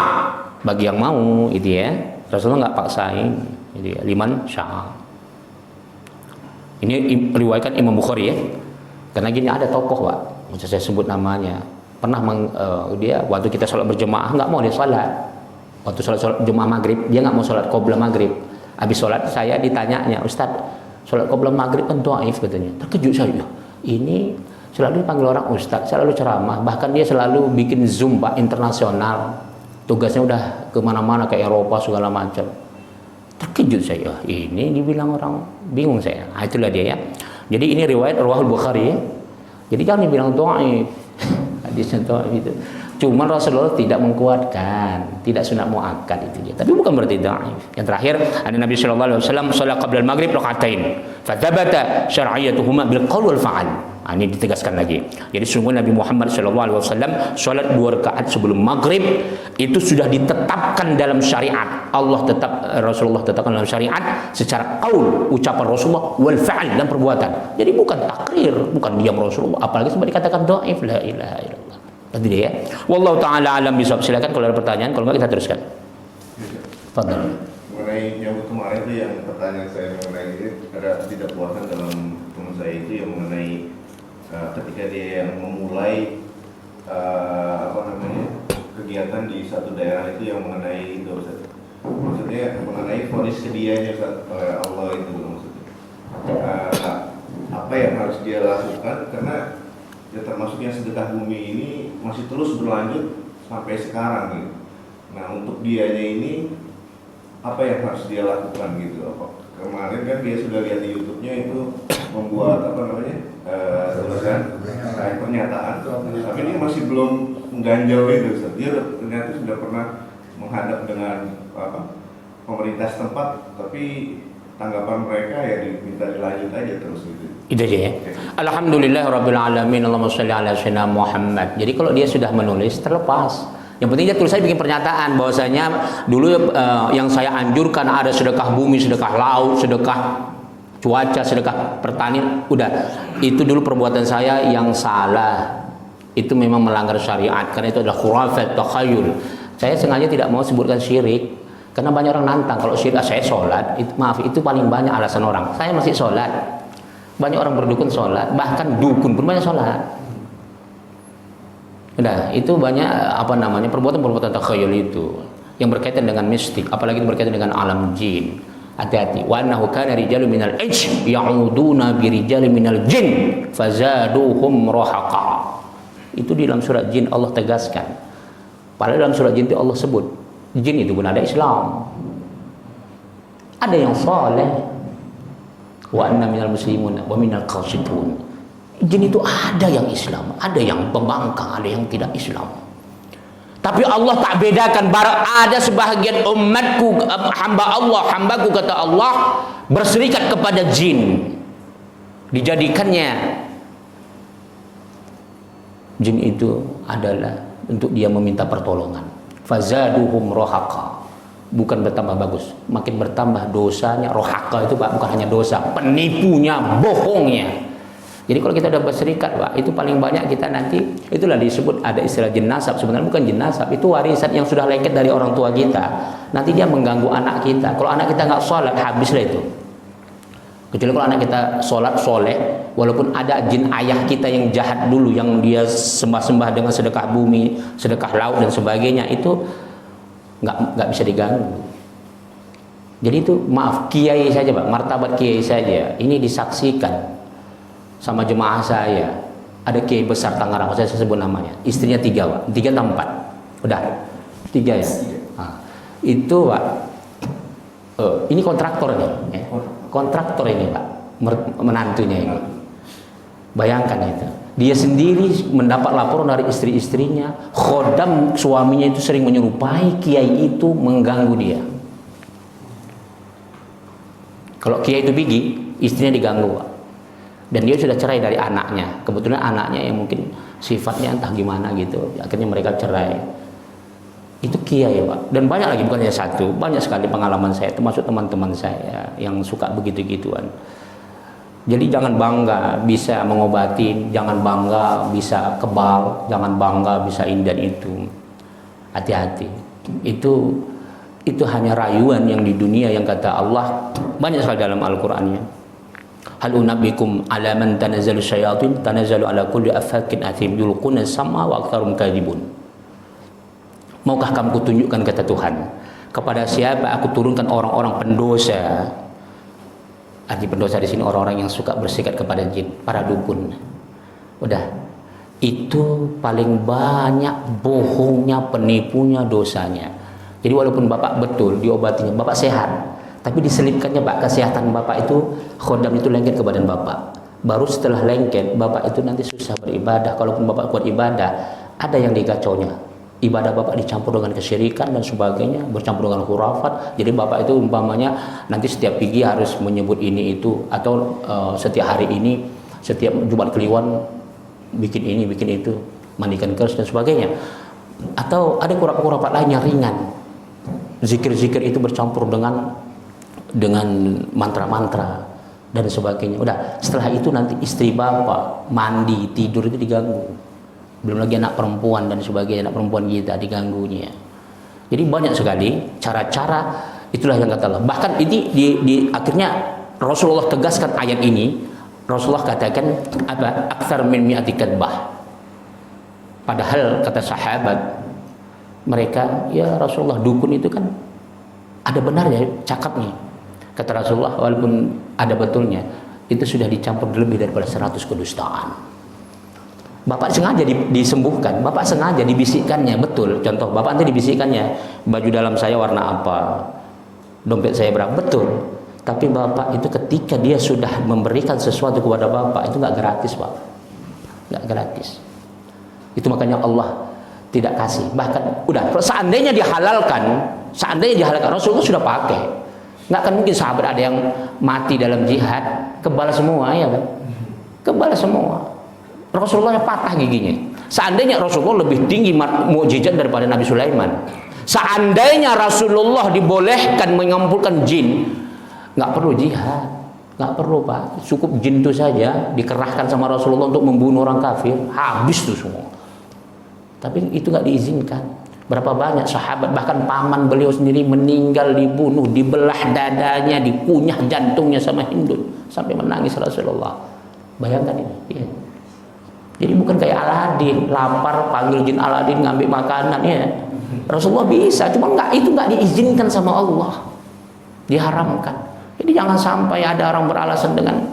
bagi yang mau itu ya. Rasulullah nggak paksain, jadi liman sya'a. Ini riwayatkan Imam Bukhari ya. Karena gini ada tokoh Pak, bisa saya sebut namanya. Pernah dia waktu kita sholat berjemaah nggak mau dia sholat. Waktu sholat jemaah maghrib dia nggak mau sholat qabla maghrib. Habis sholat saya ditanyanya, Ustaz, sholat qabla maghrib kan dhaif katanya. Terkejut saya. Ini selalu dipanggil orang Ustaz, selalu ceramah, bahkan dia selalu bikin Zoom Pak internasional. Tugasnya udah kemana-mana ke Eropa segala macam. Terkejut saya, ini dibilang orang, bingung saya. Nah, itulah dia ya. Jadi ini riwayat Rawahul Bukhari ya. Jadi jangan dibilang dhaif. Hadisnya dhaif itu. Cuma Rasulullah tidak mengkuatkan, tidak sunat muakkad itu dia. Tapi bukan berarti dhaif. Yang terakhir, ada Nabi sallallahu alaihi wasallam salat qabla al-maghrib rakaatain. Fa thabata syar'iyyatuhuma bil qaul wal fa'al. Nah, ini ditegaskan lagi. Jadi sungguh Nabi Muhammad SAW sholat 2 rakaat sebelum maghrib itu sudah ditetapkan dalam syariat. Rasulullah tetapkan dalam syariat secara qaul, ucapan Rasulullah, wal fa'al, dan perbuatan. Jadi bukan takrir, bukan diam Rasulullah. Apalagi sampai dikatakan dhaif, la ilaha illallah. Tadi dia ya. Wallahu taala alam bisawab. Silakan kalau ada pertanyaan, kalau enggak kita teruskan. Fadhal. Mengenai yang kemarin itu, yang pertanyaan saya mengenai itu ada tidak puasan dalam teman saya itu yang mengenai ketika dia yang memulai kegiatan di satu daerah itu yang mengenai itu, maksudnya mengenai vonis sedianya oleh Allah itu maksudnya. Apa yang harus dia lakukan, karena ya termasuk yang sedekah bumi ini masih terus berlanjut sampai sekarang gitu. Nah, untuk dianya ini apa yang harus dia lakukan gitu? Kemarin kan dia sudah lihat di YouTube-nya itu membuat tulisan pernyataan, tapi ini masih belum mengganjal itu. Dia ternyata sudah pernah menghadap dengan pemerintah setempat, tapi tanggapan mereka ya diminta dilanjut aja terus gitu. Itu aja ya. Alhamdulillah rabbil alamin, Allahumma shalli ala sayyidina Muhammad. Jadi kalau dia sudah menulis terlepas. Yang penting dia tulis, saya bikin pernyataan bahwasanya dulu yang saya anjurkan ada sedekah bumi, sedekah laut, sedekah cuaca, sedekah pertanian. Udah, itu dulu perbuatan saya yang salah. Itu memang melanggar syariat karena itu adalah khurafat, takhayul. Saya sengaja tidak mau sebutkan syirik karena banyak orang nantang kalau syirik. Saya sholat, itu paling banyak alasan orang. Saya masih sholat. Banyak orang berdukun sholat, bahkan dukun pun banyak sholat. Udah, itu banyak perbuatan-perbuatan takhayul itu yang berkaitan dengan mistik, apalagi itu berkaitan dengan alam jin. Hati-hati. Wa annahu kana rijalun minal ins ya'uduna bi rijalin minal jin fazaduhum rahaqa. Itu di dalam surat jin Allah tegaskan. Padahal dalam surat jin itu Allah sebut jin itu pun ada Islam. Ada yang saleh. Wa anna minal muslimun wa minal qasitun. Jin itu ada yang Islam, ada yang pembangkang, ada yang tidak Islam. Tapi Allah tak bedakan. Ada sebahagian umatku, hambaku kata Allah, berserikat kepada jin. Dijadikannya jin itu adalah untuk dia meminta pertolongan. Fazaduhum rohaqa. Bukan bertambah bagus, makin bertambah dosanya. Rohaqa itu Pak, bukan hanya dosa, penipunya, bohongnya. Jadi kalau kita udah berserikat Pak, itu paling banyak kita nanti, itulah disebut ada istilah jin nasab. Sebenarnya bukan jin nasab, itu warisan yang sudah lengket dari orang tua kita. Nanti dia mengganggu anak kita. Kalau anak kita nggak sholat, habislah itu. Kecuali kalau anak kita sholat, soleh, walaupun ada jin ayah kita yang jahat dulu, yang dia sembah-sembah dengan sedekah bumi, sedekah laut dan sebagainya, itu nggak bisa diganggu. Jadi itu maaf, kiai saja Pak, martabat kiai saja. Ini disaksikan sama jemaah saya. Ada kiai besar Tangerang, saya sebut namanya. Istrinya 3 Pak, 3 atau 4. Udah, 3 ya. Nah, itu Pak, ini kontraktor nih, ya. Kontraktor ini Pak, menantunya ini. Bayangkan itu. Dia sendiri mendapat laporan dari istri-istrinya, khodam suaminya itu sering menyerupai kiai itu mengganggu dia. Kalau kiai itu pergi, istrinya diganggu Pak. Dan dia sudah cerai dari anaknya. Kebetulan anaknya yang mungkin sifatnya entah gimana gitu. Akhirnya mereka cerai. Itu kiai Pak. Dan banyak lagi, bukan hanya satu. Banyak sekali pengalaman saya, termasuk teman-teman saya yang suka begitu-gituan. Jadi jangan bangga bisa mengobati, jangan bangga bisa kebal, jangan bangga bisa ini dan itu. Hati-hati. Itu hanya rayuan yang di dunia, yang kata Allah banyak sekali dalam Al-Qur'annya. Hal unabbikum ala man tanazzalu syayatin tanazzalu ala kulli afakin athim yulquna sama wa aktsarum kadhibun. Maukah kamu kutunjukkan, kata Tuhan, kepada siapa aku turunkan orang-orang pendosa. Arti pendosa di sini orang-orang yang suka bersikat kepada jin, para dukun. Udah, itu paling banyak bohongnya, penipunya, dosanya. Jadi walaupun Bapak betul diobatinya, Bapak sehat, tapi diselipkannya Pak, kesehatan Bapak itu, khodam itu lengket ke badan Bapak. Baru setelah lengket, Bapak itu nanti susah beribadah. Kalaupun Bapak kuat ibadah, ada yang digacaunya. Ibadah Bapak dicampur dengan kesyirikan dan sebagainya, bercampur dengan khurafat. Jadi Bapak itu umpamanya nanti setiap pagi harus menyebut ini itu, atau setiap hari ini, setiap Jumat Kliwon bikin ini, bikin itu, mandikan kers dan sebagainya. Atau ada khurafat lain yang ringan. Zikir-zikir itu bercampur dengan mantra-mantra dan sebagainya. Udah, setelah itu nanti istri Bapak mandi, tidur itu diganggu. Belum lagi anak perempuan dan sebagainya, anak perempuan kita diganggunya. Jadi banyak sekali cara-cara, itulah yang kata Allah. Bahkan ini di akhirnya Rasulullah tegaskan ayat ini. Rasulullah katakan apa? Aktsar min mi'ati kadbah. Padahal kata sahabat mereka, ya Rasulullah, dukun itu kan ada benarnya cakapnya. Kata Rasulullah, walaupun ada betulnya, itu sudah dicampur lebih daripada 100 kedustaan. Bapak sengaja disembuhkan, Bapak sengaja dibisikkannya, betul. Contoh, Bapak nanti dibisikkannya, baju dalam saya warna apa, dompet saya berapa, betul. Tapi Bapak itu ketika dia sudah memberikan sesuatu kepada Bapak, itu nggak gratis Pak, nggak gratis. Itu makanya Allah tidak kasih. Bahkan udah, seandainya dihalalkan, Rasulullah sudah pakai. Nggak akan mungkin sahabat ada yang mati dalam jihad kebal semua, ya kan? Kebal semua. Rasulullah patah giginya. Seandainya Rasulullah lebih tinggi mukjizat daripada Nabi Sulaiman. Seandainya Rasulullah dibolehkan mengumpulkan jin, nggak perlu jihad, nggak perlu Pak. Cukup jin itu saja dikerahkan sama Rasulullah untuk membunuh orang kafir, habis tuh semua. Tapi itu nggak diizinkan. Berapa banyak sahabat, bahkan paman beliau sendiri meninggal, dibunuh, dibelah dadanya, dikunyah jantungnya sama Hindun, sampai menangis Rasulullah. Bayangkan ini. Ya. Jadi bukan kayak Aladin, lapar panggil jin Aladin ngambil makanan, ya. Rasulullah bisa, cuma itu nggak diizinkan sama Allah, diharamkan. Jadi jangan sampai ada orang beralasan dengan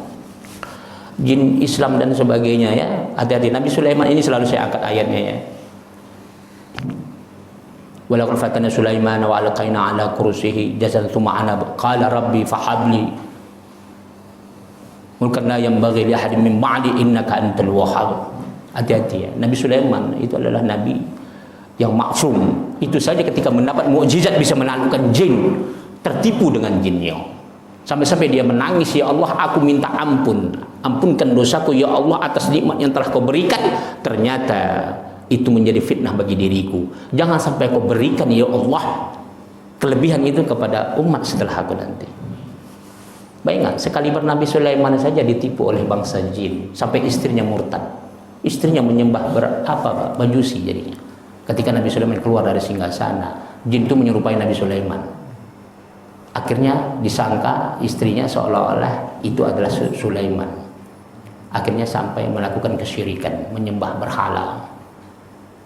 jin Islam dan sebagainya, ya. Hati-hati. Nabi Sulaiman ini selalu saya angkat ayatnya, ya. Walaqad fatana Sulaiman wa alqaina ala kursihi jasadan tsumma ana qala rabbi fahabli mulkan la yanbaghi li ahadin min ba'di innaka antal wahhab. Hati-hati, ya. Nabi Sulaiman itu adalah nabi yang maksum. Itu saja ketika mendapat mukjizat bisa menaklukkan jin, tertipu dengan jinnya. Sampai-sampai dia menangis, ya Allah, aku minta ampun. Ampunkan dosaku ya Allah atas nikmat yang telah kau berikan. Ternyata itu menjadi fitnah bagi diriku. Jangan sampai kau berikan ya Allah kelebihan itu kepada umat setelah aku nanti. Bayangkan, sekali Nabi Sulaiman saja ditipu oleh bangsa jin, sampai istrinya murtad. Istrinya menyembah Majusi jadinya. Ketika Nabi Sulaiman keluar dari singgasana, jin itu menyerupai Nabi Sulaiman. Akhirnya disangka istrinya seolah-olah itu adalah Sulaiman. Akhirnya sampai melakukan kesyirikan, menyembah berhala.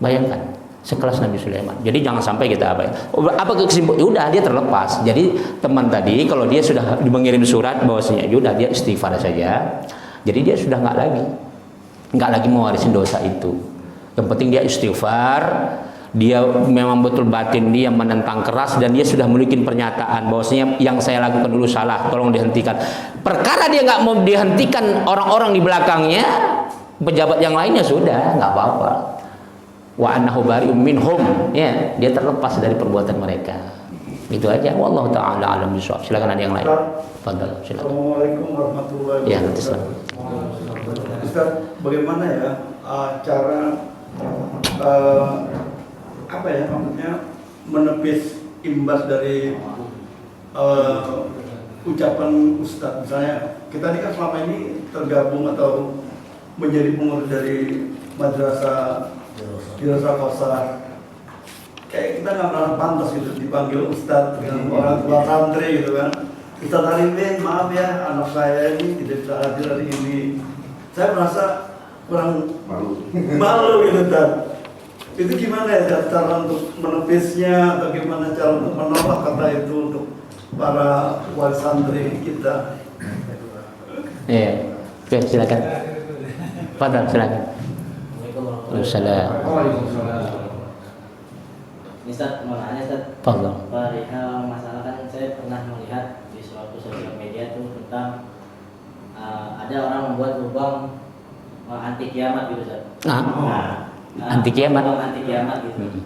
Bayangkan, sekelas Nabi Sulaiman. Jadi jangan sampai kita apa kesimpulan, udah dia terlepas. Jadi teman tadi kalau dia sudah mengirim surat bahwasanya udah dia istighfar saja. Jadi dia sudah nggak lagi mewarisin dosa itu. Yang penting dia istighfar, dia memang betul batin dia menentang keras dan dia sudah memiliki pernyataan bahwasanya yang saya lakukan dulu salah, tolong dihentikan. Perkara dia nggak mau dihentikan orang-orang di belakangnya, pejabat yang lainnya sudah nggak apa-apa. Wa annahu bari'um minhum, ya, dia terlepas dari perbuatan mereka. Itu aja. Wallahu taala alam bisawab. Silakan ada yang lain. Fadhal, silakan. Assalamualaikum warahmatullahi wabarakatuh. Ya, nanti silakan. Ustaz, bagaimana ya cara apa ya maksudnya menepis imbas dari ucapan Ustaz? Misalnya kita ini kan selama ini tergabung atau menjadi pengurus dari madrasah Kausar. Kayak kita nggak pernah pantas gitu dipanggil Ustaz dengan orang tua santri gitu kan. Ustaz Arifin, maaf ya anak saya ini tidak bisa hadir hari ini. Saya merasa kurang malu gitu Ustaz. Itu gimana ya cara untuk menepisnya atau gimana cara untuk menolak kata itu untuk para wali santri kita? Iya, oke, silakan. Fadhal, silakan. Waalaikumsalam. Ustaz, mau nanya Ustaz. Fadhal. Perihal masalah kan saya pernah melihat di suatu sosial media tuh tentang ada orang membuat lubang anti kiamat gitu Ustaz. Anti kiamat. Anti kiamat gitu.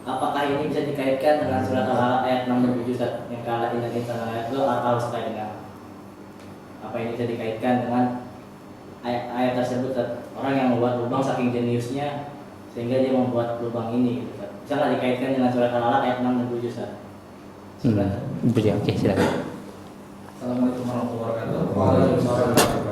Apakah ini bisa dikaitkan dengan surat Al-Alaq ayat 67 Ustaz yang kala inna insana ayat itu atau sekali dengan apa ini bisa dikaitkan dengan ayat tersebut Ustaz? Orang yang membuat lubang saking jeniusnya sehingga dia membuat lubang ini gitu Ustaz. Bisa nggak dikaitkan dengan surat Al-Alaq ayat 67 Ustaz? Oke, silakan. Assalamualaikum warahmatullahi wabarakatuh.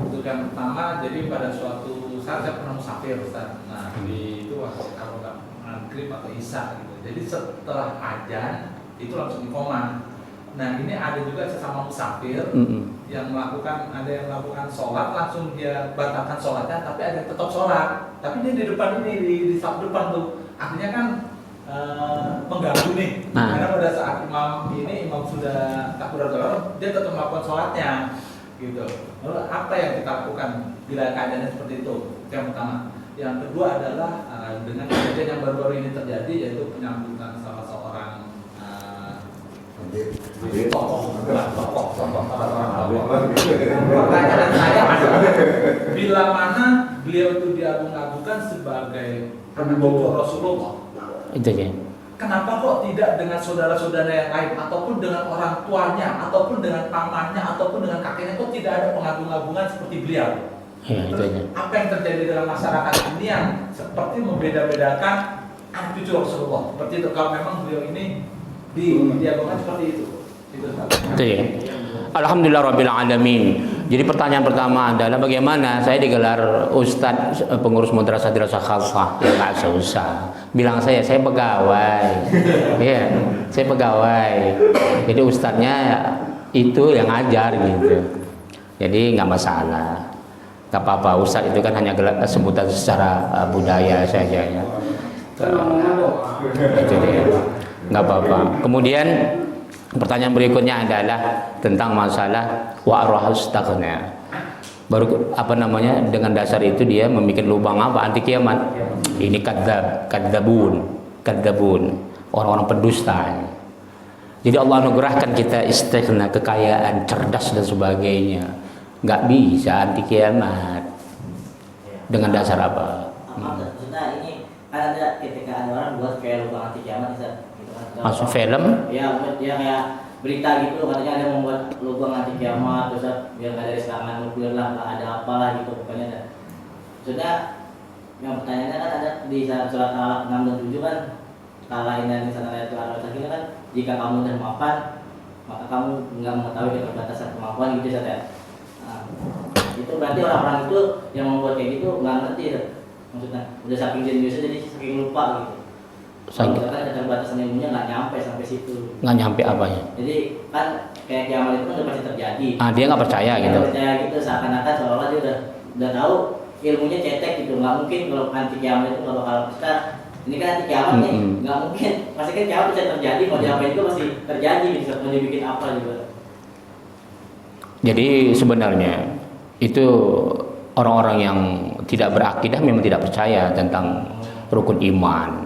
Untuk yang pertama, jadi pada suatu saat saya pernah musafir Ustaz. Nah, di itu kalau nggak maghrib atau isya gitu. Jadi setelah azan itu langsung iqomah. Nah, ini ada juga sesama musafir yang ada yang melakukan sholat langsung dia batalkan sholatnya, tapi ada yang tetap sholat. Tapi dia di depan ini di saf depan tuh, artinya kan pengganggu nih. Karena pada saat imam sudah takbiratul ihram, dia tetap melakukan sholatnya, gitu. Lalu apa yang kita lakukan bila keadaannya seperti itu? Yang pertama. Yang kedua adalah dengan kejadian yang baru-baru ini terjadi, yaitu penyambutan salah seorang tokoh. Pertanyaan saya adalah, bila mana beliau itu diagung-agungkan sebagai cucu Rasulullah, Itu aja. kenapa kok tidak dengan saudara-saudara yang lain, ataupun dengan orang tuanya, ataupun dengan pamannya, ataupun dengan kakeknya, kok tidak ada pengagung-agungan seperti beliau? Ya, itu aja. Apa yang terjadi dalam masyarakat ini yang seperti membeda-bedakan anak cucu Rasulullah? Seperti itu, kalau memang beliau ini diagungkan seperti itu. Itu ya. Alhamdulillah Rabbil Alamin. Jadi pertanyaan pertama adalah bagaimana saya digelar Ustadz pengurus madrasah dirasa khalsah. Ya nggak usah. Bilang saya pegawai. Iya, saya pegawai. Jadi ustadznya itu yang ngajar gitu. Jadi nggak masalah. Nggak apa-apa. Ustadz itu kan hanya sebutan secara budaya saja ya. Itu dia. Nggak apa-apa. Kemudian pertanyaan berikutnya adalah tentang masalah wa'rahustaqna. Baru dengan dasar itu dia membuat lubang apa anti kiamat. Ini kadzabun, orang-orang pendusta. Jadi Allah anugerahkan kita istighna, kekayaan, cerdas dan sebagainya. Nggak bisa anti kiamat. Dengan dasar apa? Maksudnya ini kan ada ketika ada orang buat kayak lubang anti kiamat Ustaz. Masuk film? Ya, dia kayak berita gitu, katanya ada yang membuat lubang anti kiamat, terus biar nggak ada serangan nuklir lah, nggak ada apalah gitu, pokoknya ada. Sudah, yang pertanyaannya kan ada di surat Al-Alaq 6 dan 7 kan, kala inna insana layatu al-wasakina kan, jika kamu dan maafan, maka kamu nggak mengetahui keterbatasan kemampuan gitu saja. Nah, itu berarti orang-orang itu yang membuat kayak gitu nggak ngerti, maksudnya udah saking jeniusnya jadi saking lupa gitu. Kalau misalkan keterbatasan ilmunya nggak nyampe sampai situ. Nggak nyampe apanya? Jadi kan kayak kiamat itu kan udah pasti terjadi. Dia nggak percaya gitu. Nggak percaya gitu, seakan-akan seolah-olah dia udah tahu ilmunya cetek gitu. Nggak mungkin kalau anti kiamat itu nggak bakal kita Ini kan nanti kiamat nih, nggak mungkin. Pasti kan kiamat bisa terjadi, mau diapain itu pasti terjadi, bisa mau dibikin apa juga. Jadi sebenarnya itu orang-orang yang tidak berakidah memang tidak percaya tentang rukun iman.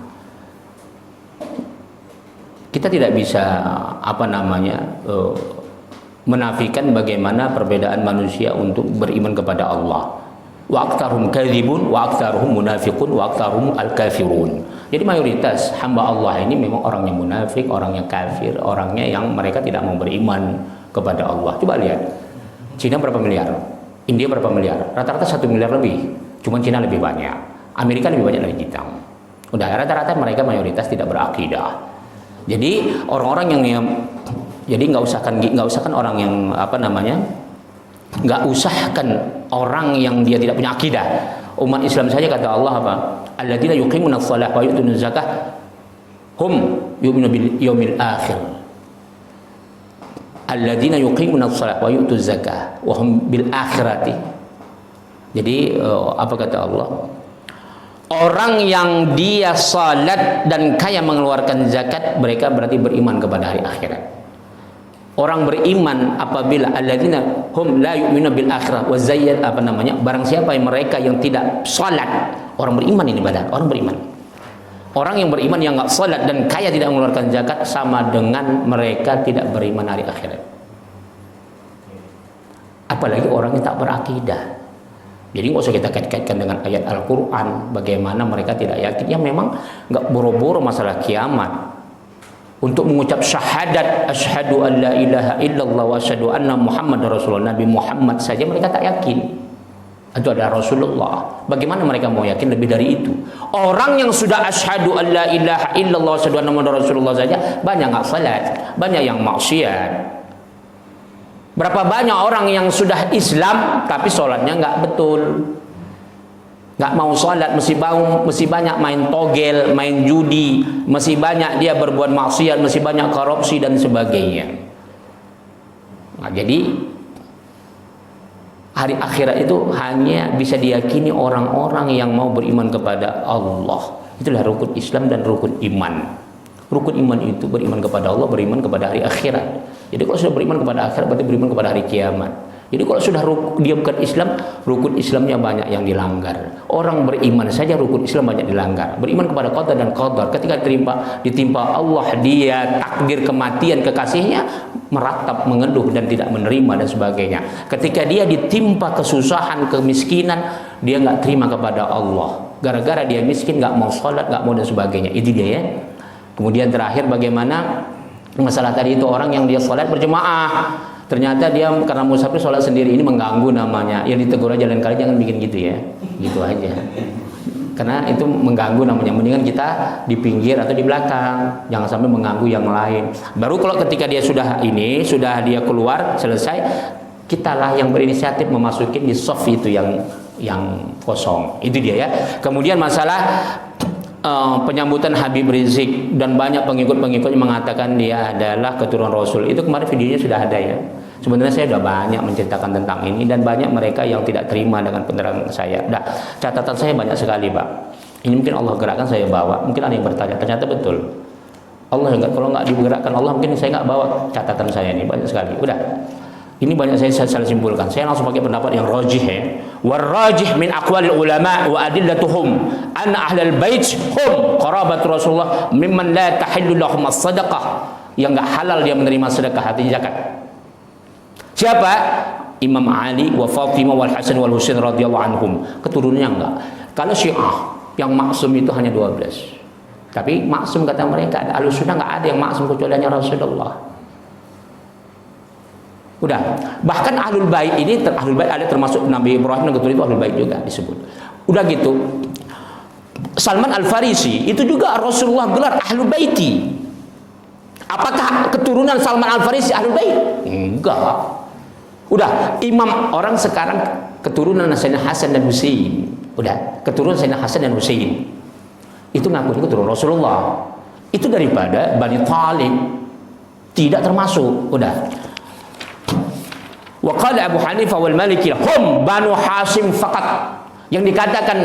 Kita tidak bisa menafikan bagaimana perbedaan manusia untuk beriman kepada Allah. Wa aktsaruhum kadzibun wa aktsaruhum munafiqun wa aktsaruhum al-kafirun. Jadi mayoritas hamba Allah ini memang orang yang munafik, orang yang kafir, orangnya yang mereka tidak mau beriman kepada Allah. Coba lihat. Cina berapa miliar? India berapa miliar? Rata-rata 1 miliar lebih. Cuman Cina lebih banyak. Amerika lebih banyak dari kita. Udah rata-rata mereka mayoritas tidak berakidah. Jadi orang-orang yang jadi nggak usahkan orang yang nggak usahkan orang yang dia tidak punya akidah. Umat Islam saja kata Allah apa? Alladzina yuqimuna shalah wa yu'tuna zakah hum yu'minuna bil yaumil akhir. Alladzina yuqimuna shalah wa yu'tu zakah wa hum bil akhirati. Jadi apa kata Allah? Orang yang dia salat dan kaya mengeluarkan zakat, mereka berarti beriman kepada hari akhirat. Orang beriman apabila alladzina hum la yu'minuna bil akhirah wa zayyat barang siapa yang mereka yang tidak salat, orang beriman ini badan, orang beriman. Orang yang beriman yang enggak salat dan kaya tidak mengeluarkan zakat sama dengan mereka tidak beriman hari akhirat. Apalagi orang yang tak berakidah. Jadi nggak usah kita kait-kaitkan dengan ayat Al-Quran bagaimana mereka tidak yakin. Ya memang nggak boro-boro masalah kiamat. Untuk mengucap syahadat asyhadu an la ilaha illallah wa asyhadu anna Muhammad Rasulullah, Nabi Muhammad saja mereka tak yakin. Itu ada Rasulullah. Bagaimana mereka mau yakin lebih dari itu? Orang yang sudah asyhadu an la ilaha illallah wa asyhadu anna Muhammad Rasulullah saja banyak nggak salat, banyak yang maksiat. Berapa banyak orang yang sudah Islam tapi sholatnya nggak betul, nggak mau sholat, mesti banyak main togel, main judi, masih banyak dia berbuat maksiat, masih banyak korupsi dan sebagainya. Nah, jadi hari akhirat itu hanya bisa diyakini orang-orang yang mau beriman kepada Allah. Itulah rukun Islam dan rukun iman. Rukun iman itu beriman kepada Allah, beriman kepada hari akhirat. Jadi kalau sudah beriman kepada akhirat berarti beriman kepada hari kiamat. Jadi kalau sudah dia bukan Islam, rukun Islamnya banyak yang dilanggar. Orang beriman saja rukun Islam banyak dilanggar. Beriman kepada qadar dan qadar, ketika ditimpa Allah dia takdir kematian kekasihnya, meratap, mengeluh dan tidak menerima dan sebagainya. Ketika dia ditimpa kesusahan, kemiskinan, dia nggak terima kepada Allah. Gara-gara dia miskin, nggak mau sholat, nggak mau dan sebagainya. Itu dia ya. Kemudian terakhir bagaimana masalah tadi itu orang yang dia sholat berjemaah, ternyata dia karena musafir sholat sendiri, ini mengganggu namanya. Ya ditegur aja lain kali jangan bikin gitu ya, gitu aja. Karena itu mengganggu namanya. Mendingan kita di pinggir atau di belakang, jangan sampai mengganggu yang lain. Baru kalau ketika dia sudah dia keluar selesai, kitalah yang berinisiatif memasukin di soft itu yang kosong. Itu dia ya. Kemudian masalah penyambutan Habib Rizik dan banyak pengikut-pengikutnya mengatakan dia adalah keturunan Rasul. Itu kemarin videonya sudah ada ya. Sebenarnya saya sudah banyak menceritakan tentang ini dan banyak mereka yang tidak terima dengan penerangan saya. Nah, catatan saya banyak sekali, Pak. Ini mungkin Allah gerakkan saya bawa. Mungkin ada yang bertanya, ternyata betul. Allah enggak, kalau nggak digerakkan Allah mungkin saya nggak bawa catatan saya ini banyak sekali. Udah. Ini banyak saya simpulkan. Saya langsung pakai pendapat yang rajih ya. Warrajih min aqwalil ulama wa adillatuhum anna ahlal bait hum qarabat Rasulullah mimman la tahillu lahum as-sadaqah. Yang enggak halal dia menerima sedekah artinya zakat. Siapa? Imam Ali wa Fatimah wal Hasan wal Husain radhiyallahu anhum. Keturunannya enggak. Kalau Syiah yang maksum itu hanya 12. Tapi maksum kata mereka, Ahlussunnah enggak ada yang maksum kecuali hanya Rasulullah. Udah, bahkan Ahlul Bait ini Ahlul Bait ada termasuk Nabi Ibrahim dan keturunan itu Ahlul Bait juga disebut. Udah gitu, Salman Al-Farisi itu juga Rasulullah gelar Ahlul Baiti. Apakah keturunan Salman Al-Farisi Ahlul Bait? Enggak. Udah, imam orang sekarang keturunan Sayyidina Hasan dan Husain. Udah, keturunan Sayyidina Hasan dan Husain. Itu ngaku keturunan Rasulullah. Itu daripada Bani Thalib. Tidak termasuk. Udah. Wa qala Abu Hanifah wal Maliki hum Banu Hashim faqat. Yang dikatakan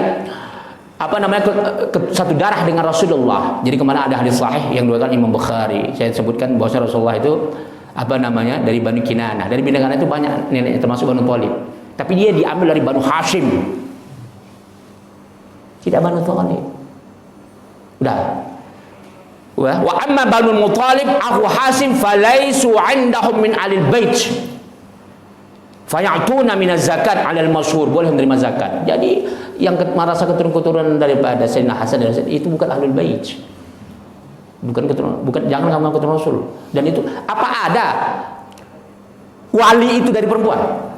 satu darah dengan Rasulullah. Jadi kemana ada hadis sahih yang diriwayatkan Imam Bukhari, saya sebutkan bahwa Rasulullah itu dari Banu Kinanah. Dari Banu Kinanah itu banyak nenek termasuk Banu Thalib. Tapi dia diambil dari Banu Hashim. Tidak Banu Thalib. Udah. Wa amma Banu Muthalib akhu Hashim falaisu 'indahum min alil bait. Fayatuna minaz zakat 'alal masyhur, boleh menerima zakat. Jadi yang merasa keturunan daripada Sayyidina Hasan dan Husain itu bukan ahlul bait. Bukan jangan kamu keturunan Rasul. Dan itu apa ada wali itu dari perempuan?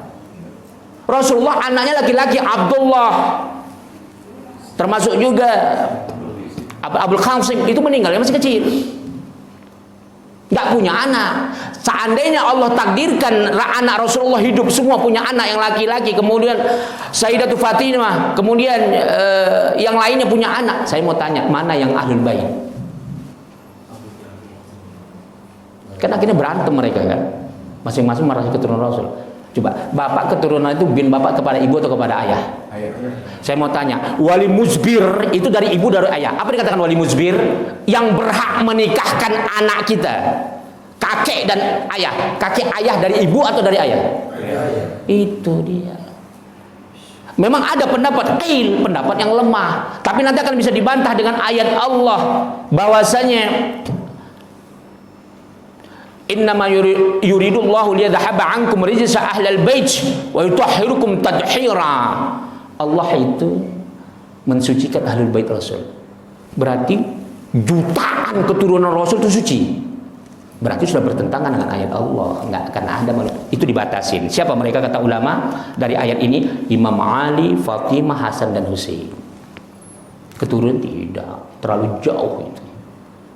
Rasulullah anaknya laki-laki Abdullah, termasuk juga Abdul Qasim itu meninggal, masih kecil, nggak punya anak. Seandainya Allah takdirkan anak Rasulullah hidup semua punya anak yang laki-laki, kemudian Sayyidatu Fatimah, kemudian yang lainnya punya anak, saya mau tanya mana yang ahlul bait? Kan akhirnya berantem mereka kan, masing-masing merasa keturunan Rasul. Coba, bapak keturunan itu bin bapak kepada ibu atau kepada ayah? Saya mau tanya, wali muzbir itu dari ibu dari ayah. Apa dikatakan wali muzbir? Yang berhak menikahkan anak kita, kakek dan ayah. Kakek ayah dari ibu atau dari ayah? Itu dia. Memang ada pendapat yang lemah, tapi nanti akan bisa dibantah dengan ayat Allah bahwasanya innama yuridullahu liyadhhaba ankum rijsa ahlal bait wa yutahhirukum tadhira. Allah itu mensucikan ahlul bait Rasul. Berarti jutaan keturunan Rasul itu suci. Berarti sudah bertentangan dengan ayat Allah. Enggak akan ada itu dibatasin. Siapa mereka kata ulama dari ayat ini? Imam Ali, Fatimah, Hasan dan Husain. Keturunan tidak, terlalu jauh itu.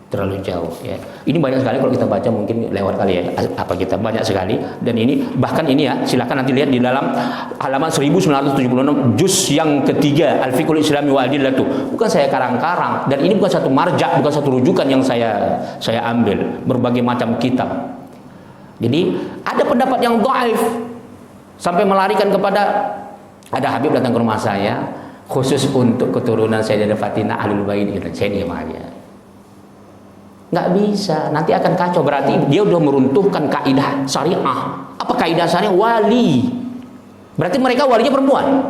Terlalu jauh ya. Ini banyak sekali kalau kita baca, mungkin lewat kali ya apa kita banyak sekali, dan ini bahkan ini ya silakan nanti lihat di dalam halaman 1976 juz yang ketiga Al-Fiqhul Islami wa Adillatuh. Bukan saya karang-karang, dan ini bukan satu marja, bukan satu rujukan yang saya ambil, berbagai macam kitab. Jadi ada pendapat yang dhaif sampai melarikan kepada ada Habib datang ke rumah saya khusus untuk keturunan Sayyidah Fatimah Ahlul Bait gitu. Saya diam aja. Nggak bisa, nanti akan kacau. Berarti dia udah meruntuhkan kaidah syariah. Apa kaidah syariah? Wali. Berarti mereka walinya perempuan.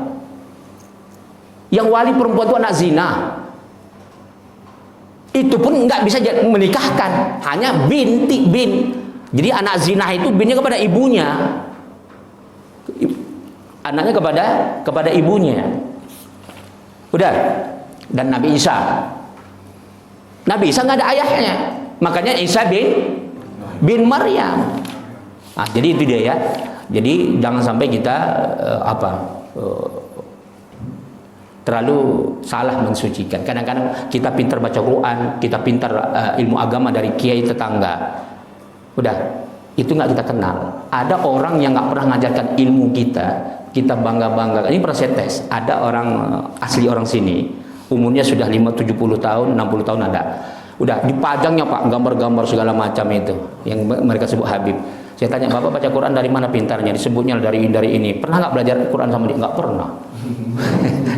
Yang wali perempuan itu anak zina. Itu pun nggak bisa menikahkan, hanya bin. Jadi anak zina itu binnya kepada ibunya, anaknya kepada ibunya. Udah. Dan Nabi Isa nggak ada ayahnya, makanya Isa bin Maryam. Nah, jadi itu dia ya. Jadi jangan sampai kita terlalu salah mensucikan. Kadang-kadang kita pintar baca Quran, kita pintar ilmu agama dari kiai tetangga. Udah, itu nggak kita kenal. Ada orang yang nggak pernah ngajarkan ilmu kita bangga-bangga. Ini pernah saya tes. Ada orang asli orang sini. Umurnya sudah 70 tahun, 60 tahun ada. Udah dipajangnya Pak, gambar-gambar segala macam itu yang mereka sebut Habib. Saya tanya, Bapak baca Quran dari mana pintarnya? Disebutnya dari ini. Pernah nggak belajar Quran sama dia? Nggak pernah.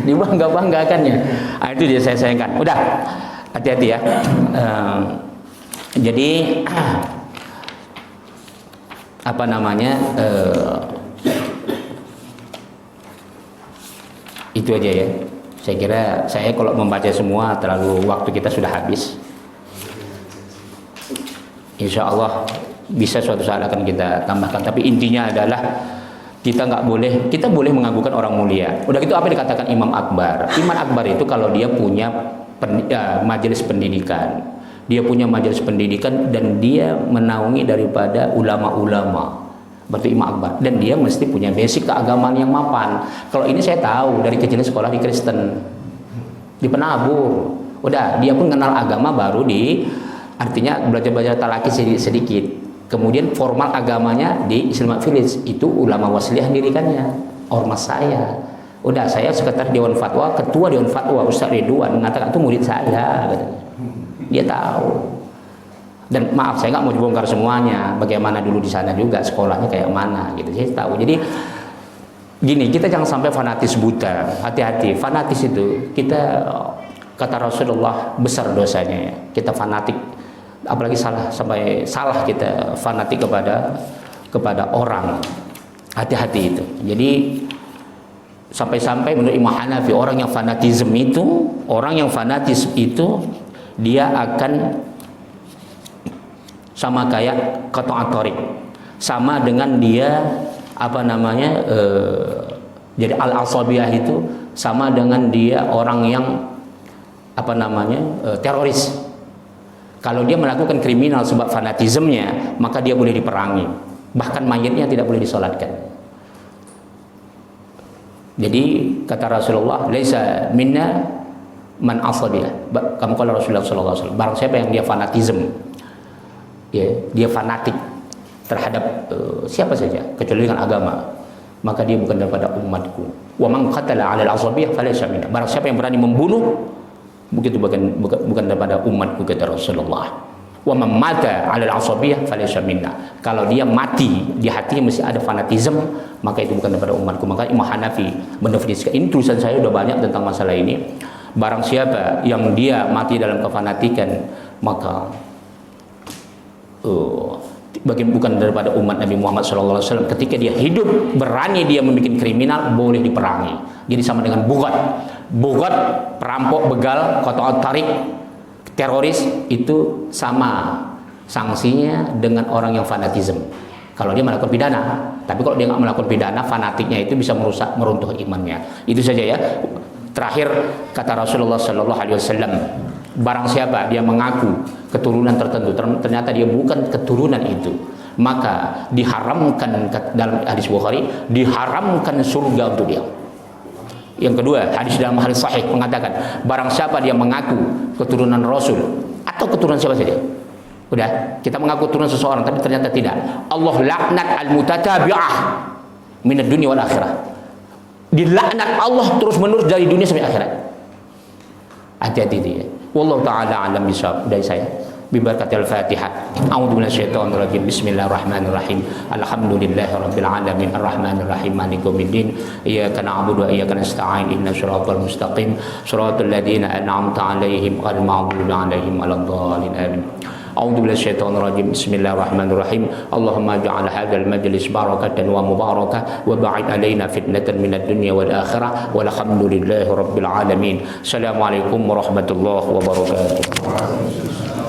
Dibangga-banggakannya. Nah, itu dia saya sayangkan. Udah, hati-hati ya. Jadi apa namanya? Itu aja ya. Saya kira saya kalau membaca semua terlalu waktu kita sudah habis. Insya Allah bisa suatu saat akan kita tambahkan. Tapi intinya adalah kita boleh mengagungkan orang mulia. Udah gitu apa dikatakan Imam Akbar? Imam Akbar itu kalau dia punya majelis pendidikan, dan dia menaungi daripada ulama-ulama. Berarti Imam Akbar, dan dia mesti punya basic keagamaan yang mapan. Kalau ini saya tahu dari kecilnya sekolah di Kristen, di Penabur. Udah, dia pun kenal agama baru artinya belajar talaki sedikit. Kemudian formal agamanya di Islamic Village, itu ulama wasliyah dirikannya, ormas saya. Udah, saya sekretaris Dewan Fatwa, ketua Dewan Fatwa Ustaz Ridwan mengatakan itu murid saya, katanya. Dia tahu. Dan maaf, saya nggak mau dibongkar semuanya. Bagaimana dulu di sana juga sekolahnya kayak mana gitu. Saya tahu. Jadi gini, kita jangan sampai fanatis buta. Hati-hati, fanatis itu kita kata Rasulullah besar dosanya ya. Kita fanatik, apalagi sampai salah kita fanatik kepada orang. Hati-hati itu. Jadi sampai-sampai menurut Imam Hanafi orang yang fanatisme itu dia akan sama kayak qata'at thariq, sama dengan dia jadi al-asabiyah itu sama dengan dia orang yang teroris. Kalau dia melakukan kriminal sebab fanatismenya, maka dia boleh diperangi, bahkan mayatnya tidak boleh disolatkan. Jadi kata Rasulullah, laisa minna man asabiyah. Kamu kalau Rasulullah sallallahu alaihi wasallam, barang siapa yang dia fanatisme, ya, dia fanatik terhadap siapa saja kecuali dengan agama, maka dia bukan daripada umatku. Wa man qatala 'ala al-asabiyah falaysa minna. Barang siapa yang berani membunuh, begitu bukan daripada umatku, kata Rasulullah. Wa man mata 'ala al-asabiyah falaysa minna. Kalau dia mati di hatinya masih ada fanatisme, maka itu bukan daripada umatku. Maka Imam Hanafi mendefinisikan, ini tulisan saya sudah banyak tentang masalah ini. Barang siapa yang dia mati dalam kefanatikan, maka bukan daripada umat Nabi Muhammad SAW. Ketika dia hidup berani dia membuat kriminal, boleh diperangi. Jadi sama dengan bugat, perampok, begal, qata'at thariq, teroris, itu sama sanksinya dengan orang yang fanatisme. Kalau dia melakukan pidana, tapi kalau dia nggak melakukan pidana, fanatiknya itu bisa meruntuh imannya. Itu saja ya. Terakhir kata Rasulullah SAW, barang siapa dia mengaku keturunan tertentu, ternyata dia bukan keturunan itu, maka diharamkan, dalam hadis Bukhari, diharamkan surga untuk dia. Yang kedua, hadis dalam hadis sahih mengatakan, barang siapa dia mengaku keturunan Rasul atau keturunan siapa saja, udah, kita mengaku keturunan seseorang tapi ternyata tidak, Allah laknat al-mutatabi'ah minad dunya wal akhirah. Dilaknat Allah terus menerus dari dunia sampai akhirat. Hati-hati dia. Wallahu ta'ala alam bisawab. Dari saya, bibarakatil Fatihah. A'udzu minasyaitonir rajim. Bismillahirrahmanirrahim. Alhamdulillahi rabbil alamin arrahmanir rahim maliki yaumiddin. Iyyaka na'budu wa iyyaka nasta'in. Ihdinas siratal mustaqim. Shiratal ladzina an'amta 'alaihim ghairil maghdubi 'alaihim waladdallin. Amin. A'udzu minasyaitonir rajim. Bismillahirrahmanirrahim. Allahumma ja'al hadzal majlis barakatan wa mubarakah wa ba'id alaina fitnatan minad dunya wal akhirah walhamdulillahi rabbil alamin. Assalamualaikum warahmatullahi wabarakatuh.